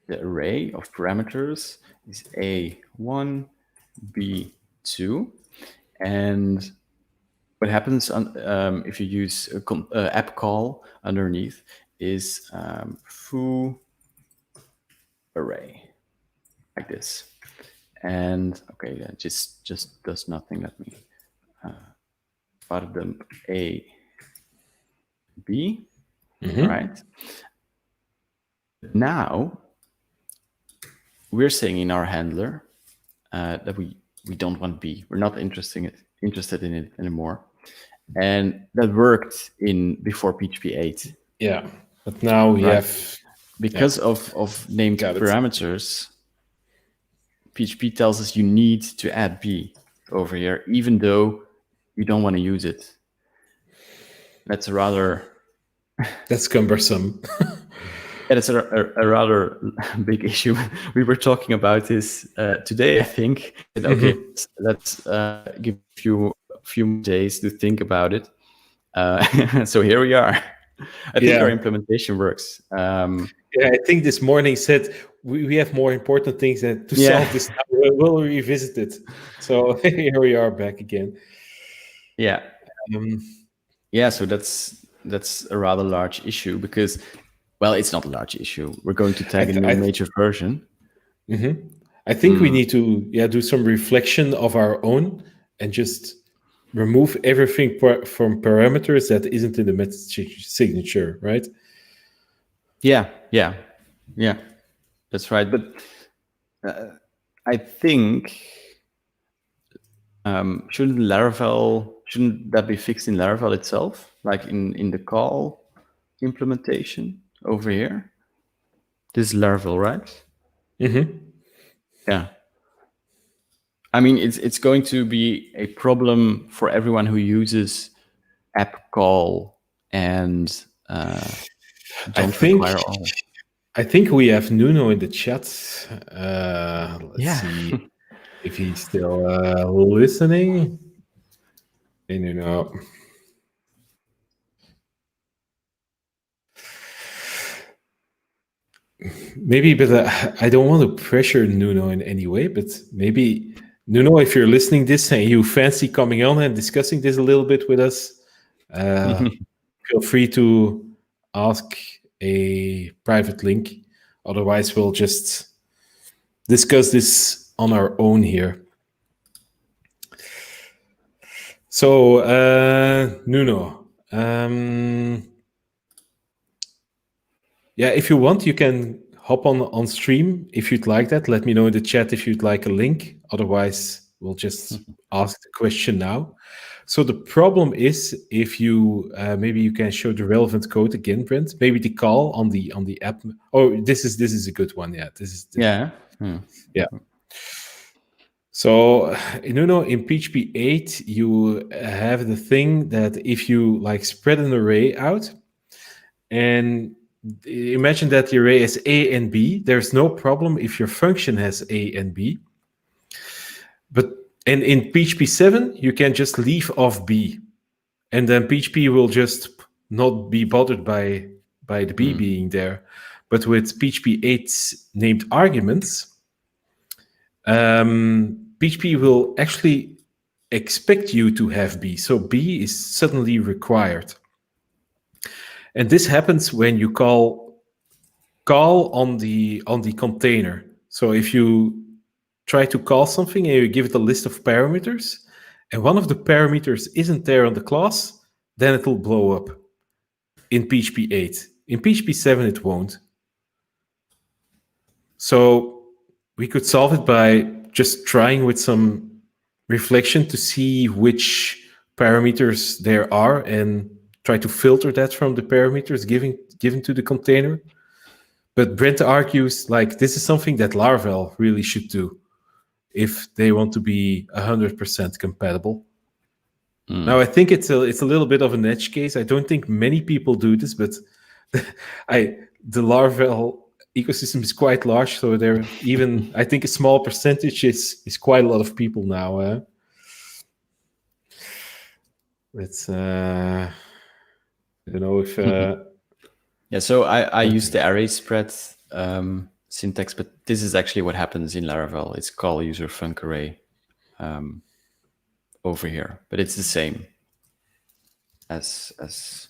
the array of parameters is A1, B2. And what happens if you use a app call underneath is foo array, like this. And okay, that just does nothing. Let me start them A, B, right? Now we're saying in our handler that we don't want B. We're not interested in it anymore, and that worked before PHP 8. Yeah, but now we have because of named parameters. PHP tells us you need to add B over here, even though you don't want to use it. That's that's cumbersome. It's a rather big issue. We were talking about this today, I think. Okay, let's give you a few days to think about it. So here we are. I think our implementation works. Yeah, I think this morning said we have more important things than to solve this. We'll revisit it. So here we are back again. Yeah. So that's a rather large issue because, well, it's not a large issue. We're going to tag a new major version. I think we need to do some reflection of our own and just remove everything from parameters that isn't in the message signature, right? Yeah, that's right. But I think shouldn't that be fixed in Laravel itself, like in the call implementation over here? This is Laravel, right? Yeah. I mean, it's going to be a problem for everyone who uses app call and don't require all. I think we have Nuno in the chat. Let's see if he's still listening. Hey, Nuno. Maybe, but I don't want to pressure Nuno in any way, but maybe, Nuno, if you're listening this and you fancy coming on and discussing this a little bit with us, feel free to ask a private link. Otherwise, we'll just discuss this on our own here. So, Nuno, if you want, you can hop on stream if you'd like that. Let me know in the chat if you'd like a link. Otherwise, we'll just ask the question now. So the problem is, if you maybe you can show the relevant code again, Brent. Maybe the call on the app. Oh, this is a good one. Yeah, Yeah. So, Nuno, in PHP 8, you have the thing that if you like spread an array out, and imagine that the array is A and B, there's no problem if your function has A and B. And in PHP 7, you can just leave off B, and then PHP will just not be bothered by the B being there. But with PHP 8's named arguments, PHP will actually expect you to have B. So B is suddenly required. And this happens when you call on the container. So if you try to call something and you give it a list of parameters, and one of the parameters isn't there on the class, then it will blow up in PHP 8. In PHP 7, it won't. So we could solve it by just trying with some reflection to see which parameters there are and try to filter that from the parameters given to the container. But Brent argues like this is something that Laravel really should do if they want to be 100% compatible. Now, I think it's a little bit of an edge case. I don't think many people do this, but the Laravel ecosystem is quite large, so there even I think a small percentage is quite a lot of people now. Let's I don't know if so I use the array spread syntax, but this is actually what happens in Laravel. It's call user func array over here, but it's the same as this.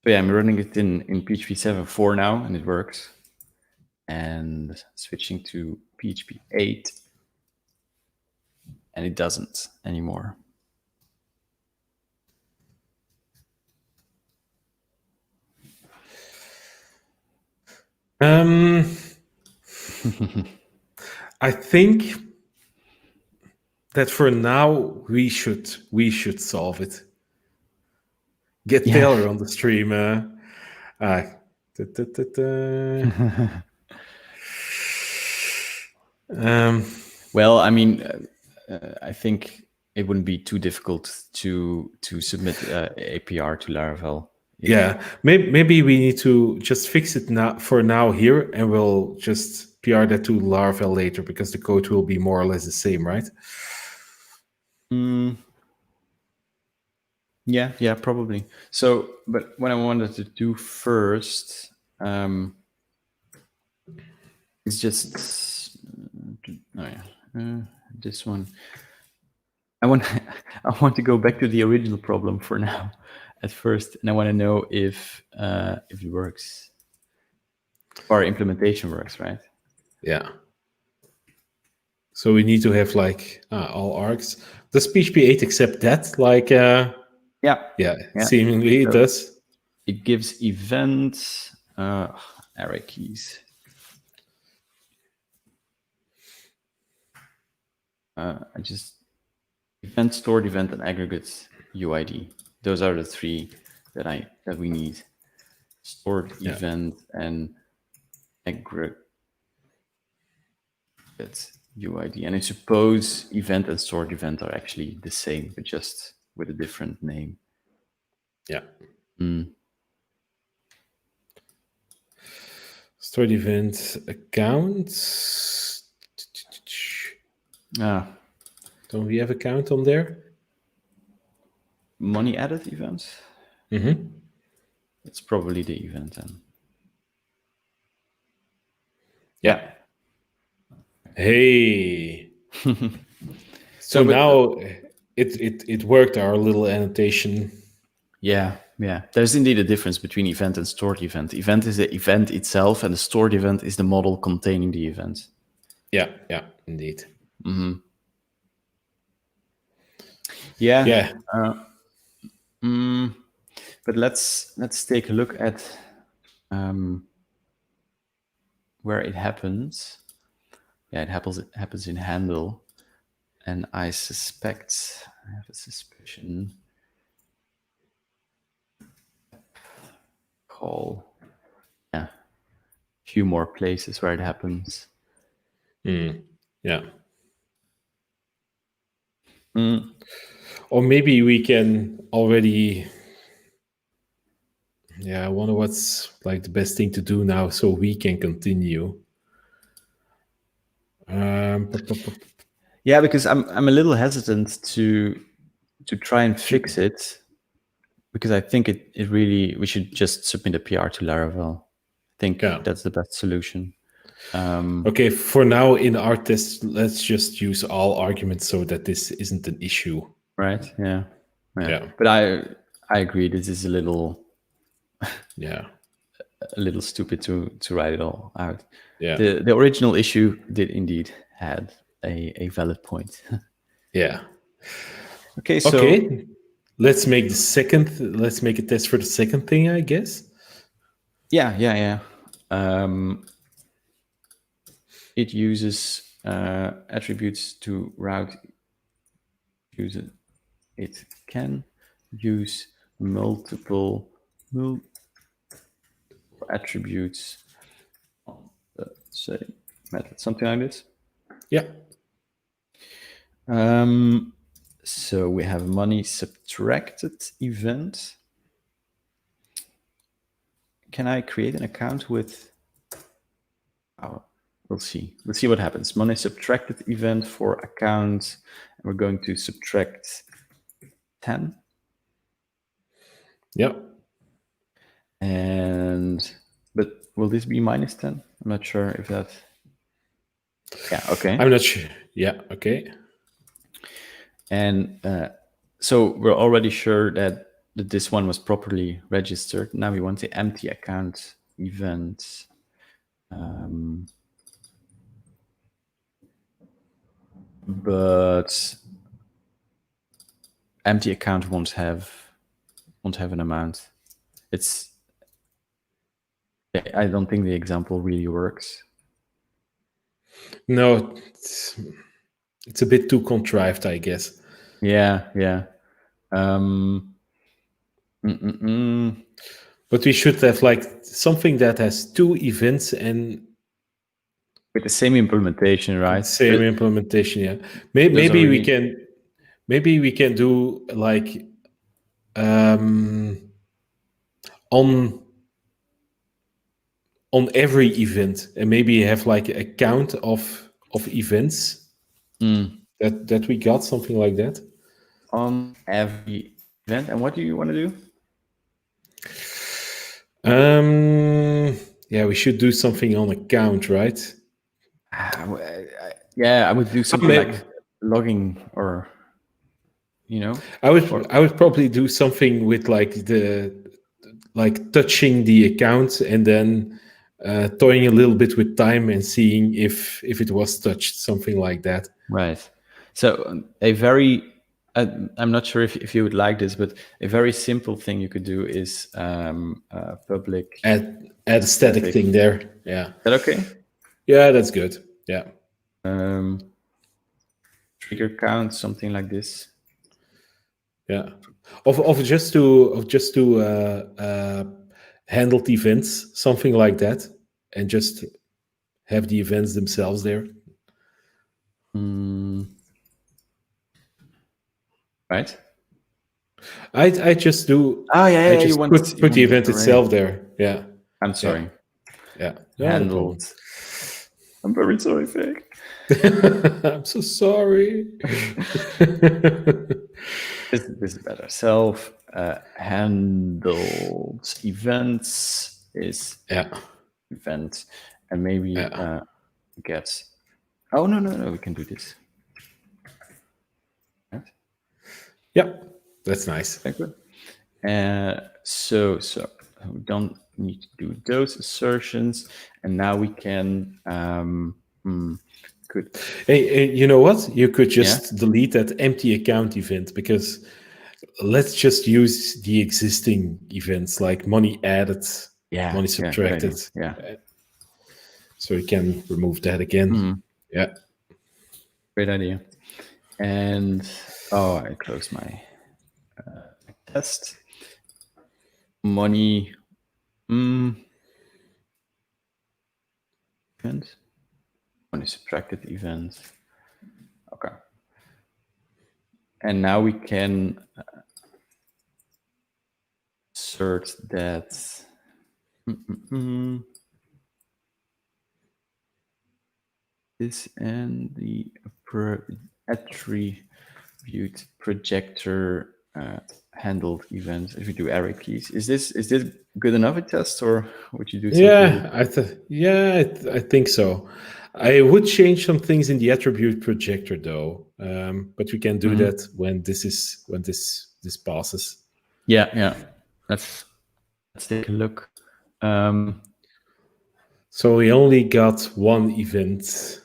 So yeah, I'm running it in PHP 7.4 now, and it works. And switching to PHP 8, and it doesn't anymore. I think that for now we should solve it. Get Taylor on the stream. Well, I mean, I think it wouldn't be too difficult to submit APR to Laravel. Yeah, maybe we need to just fix it for now here, and we'll just PR that to Laravel later because the code will be more or less the same, right? Yeah, probably. So, but what I wanted to do first is just, this one. I want I want to go back to the original problem for now, at first, and I want to know if it works, or implementation works, right? Yeah. So we need to have like all args. Does PHP 8 accept that? Like, Yeah. seemingly it So does. it gives events array keys. I just event, stored event, and aggregates UID. Those are the three that we need. Stored event and aggregate UID. And I suppose event and stored event are actually the same, but just with a different name. Yeah. Stored event accounts. Don't we have a count on there? Money added events? Mm-hmm. It's probably the event then. Yeah. Hey. So but now it worked, our little annotation. Yeah. There's indeed a difference between event and stored event. Event is the event itself, and the stored event is the model containing the event. Yeah, indeed. Yeah. But let's take a look at where it happens. Yeah, it happens in handle, and I have a suspicion. Call. Yeah, a few more places where it happens. Yeah. Or maybe we can already. Yeah, I wonder what's like the best thing to do now so we can continue. Yeah, because I'm a little hesitant to try and fix it, because I think it really, we should just submit a PR to Laravel. I think that's the best solution. Okay, for now in our test, let's just use all arguments so that this isn't an issue. Right? Yeah. But I agree. This is a little, a little stupid to write it all out. Yeah. The original issue did indeed had a valid point. Yeah. Okay. So let's make a test for the second thing, I guess. Yeah. It uses attributes to route user. It can use multiple attributes on the same method, something like this. Yeah. So we have money subtracted event. Can I create an account with? We'll see. Let's see what happens. Money subtracted event for account. We're going to subtract 10. Yeah. But will this be minus 10? I'm not sure if that. Yeah. Okay. I'm not sure. Yeah. Okay. And so we're already sure that this one was properly registered. Now we want the empty account event. But empty account won't have an amount. I don't think the example really works. No, it's a bit too contrived, I guess. Yeah. But we should have like something that has two events and with the same implementation, right? Same implementation, yeah. Maybe we can do like on every event, and maybe have like a count of events that we got, something like that. on every event. And what do you want to do? Yeah, we should do something on account, right? Yeah, I would do something Maybe- like logging, or I would probably do something with like touching the account and then toying a little bit with time and seeing if it was touched, something like that. right. So a very I'm not sure if you would like this, but a very simple thing you could do is public. Add a static thing there. Yeah. Is that okay? Yeah, that's good. Yeah. Trigger count, something like this. Yeah. Of just to handle the events, something like that, and just have the events themselves there. Right. I just do. Yeah. I just You want put the event array. itself there. Yeah. I'm sorry. Yeah. No Handled. I'm very sorry, Vic. I'm so sorry. This is better. Self handled events is event, and maybe get. Oh no! We can do this. Right? Yeah, that's nice. Okay, good. So we don't need to do those assertions, and now we can. Good. Hey, you know what? You could just delete that empty account event, because let's just use the existing events like money added, money subtracted. Yeah. So we can remove that again. Yeah. Great idea. And I closed my test. Money. Event. Money subtracted event. Okay. And now we can assert that this and the attribute projector handled events. If we do array keys, is this good enough a test, or would you do something? I think so. I would change some things in the attribute projector though, but we can do that when this passes. Yeah. Let's take a look. So we only got one event.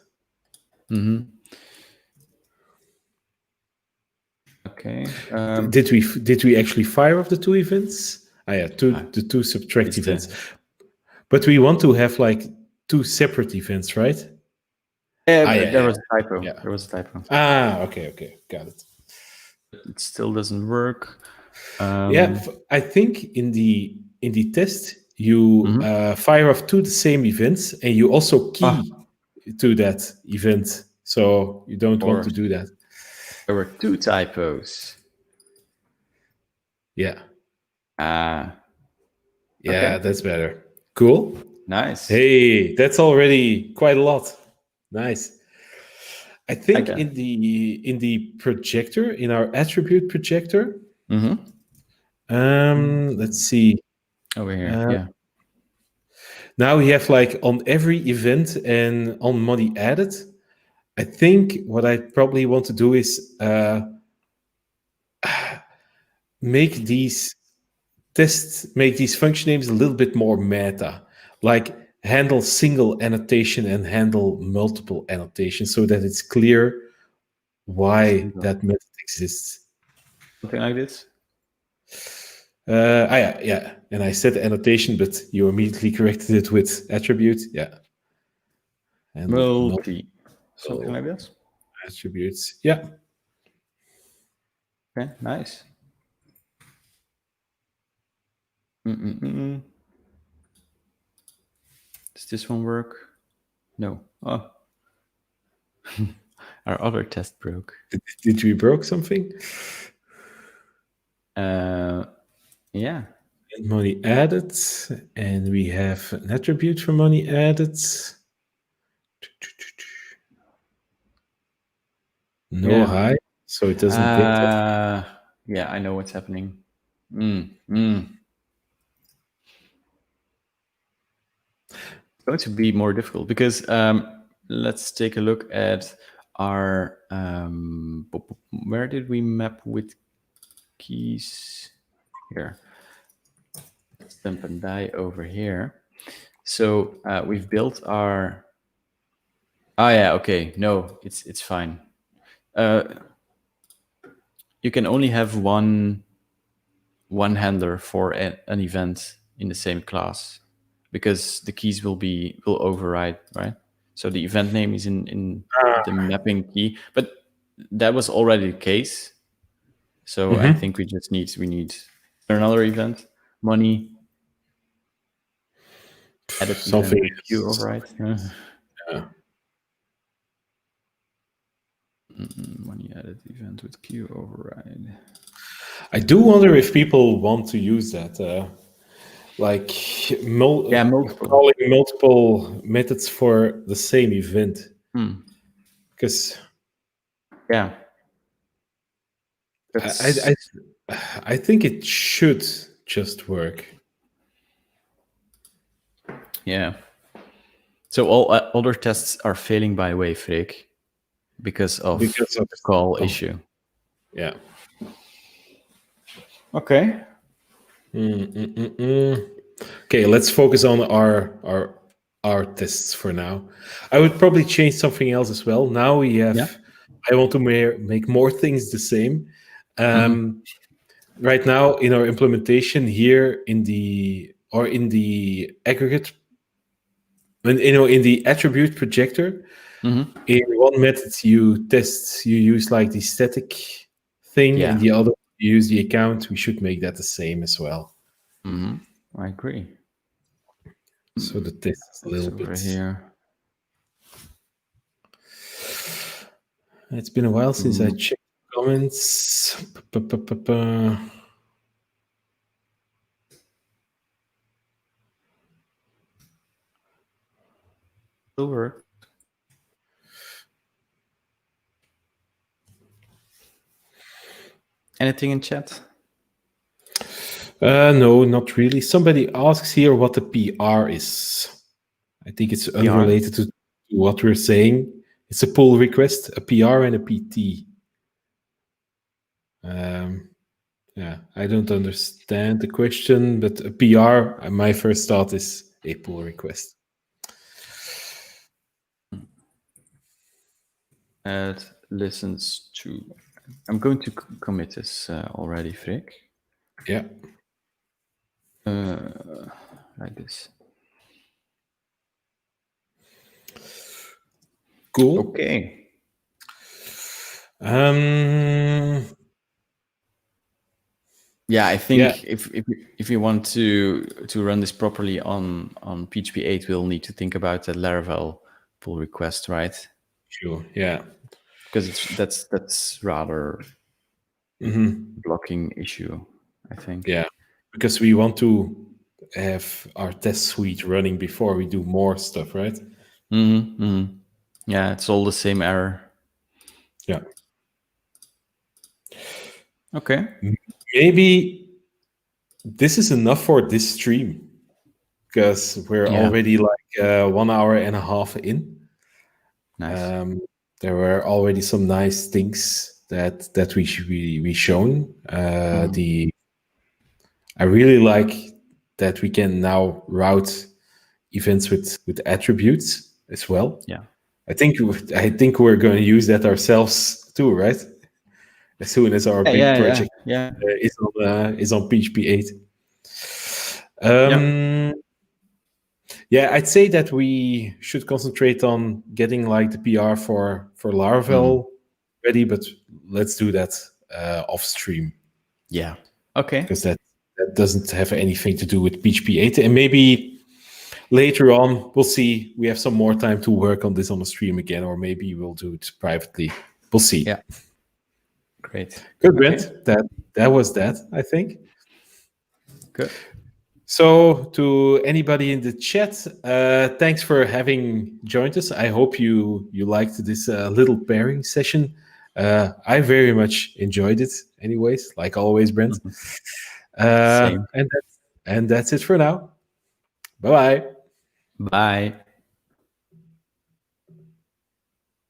Okay. Did we actually fire off the two events? The two subtract events. But we want to have like two separate events, right? There was a typo. Yeah. There was a typo. Okay, got it. It still doesn't work. I think in the test you fire off two the same events, and you also key to that event. So you don't want to do that. There were two typos. Yeah. Okay. That's better. Cool. Nice. Hey, that's already quite a lot. Nice. I think in the projector, in our attribute projector. Let's see. Over here. Now we have like on every event and on money added. I think what I probably want to do is make these function names a little bit more meta, like handle single annotation and handle multiple annotations, so that it's clear why that method exists. Something like this. Yeah. And I said annotation, but you immediately corrected it with attribute. Yeah. And something like this. Attributes. Yeah. Okay. Nice. Does this one work? No. Oh. Our other test broke. Did we broke something? Yeah. And money added, and we have an attribute for money added. No highs. so it doesn't dictate. Yeah, I know what's happening. It's going to be more difficult because let's take a look at our where did we map with keys here? Stamp and die over here. So we've built our. Oh yeah, okay. No, it's fine. You can only have one handler for an event in the same class, because the keys will override, right? So the event name is in the mapping key, but that was already the case. So I think we need another event, money, edit Something event with queue override. Yeah. Money edit event with queue override. I do wonder if people want to use that, like multiple. calling multiple methods for the same event. Because Yeah, I think it should just work. Yeah. So all other tests are failing by wavefreak because of the call issue. Yeah. Okay. Okay, let's focus on our tests for now. I would probably change something else as well. Now we have. Yeah. I want to make more things the same. Right now in our implementation here in the aggregate, in the attribute projector, in one method you use like the static thing, and the other you use the account. We should make that the same as well. I agree. So the test is a little bit here. It's been a while since I checked comments. Over. Anything in chat? No, not really. Somebody asks here what the PR is. I think it's unrelated to what we're saying. It's a pull request, a PR and a PT. Yeah, I don't understand the question, but a PR, my first thought is a pull request. Add listens to. I'm going to commit this already, Frick. Yeah. Like this. Cool. Okay. Yeah, I think if you want to run this properly on PHP 8, we'll need to think about that Laravel pull request, right? Sure. Yeah. Because that's rather blocking issue, I think. Yeah, because we want to have our test suite running before we do more stuff, right? Yeah, it's all the same error. Yeah. Okay. Maybe this is enough for this stream, because we're already like 1 hour and a half in. Nice. There were already some nice things that we shown. I really like that we can now route events with attributes as well. Yeah. I think we're going to use that ourselves too, right? As soon as our big project is on PHP 8. Yeah, I'd say that we should concentrate on getting like the PR for Laravel ready, but let's do that off stream. Yeah. Okay. Because that doesn't have anything to do with PHP 8, and maybe later on we'll see. We have some more time to work on this on the stream again, or maybe we'll do it privately. We'll see. Yeah. Great. Good, Brent. That was that, I think. Good. So to anybody in the chat, thanks for having joined us. I hope you liked this little pairing session. I very much enjoyed it, anyways. Like always, Brent. Same. And that's it for now. Bye bye. Bye.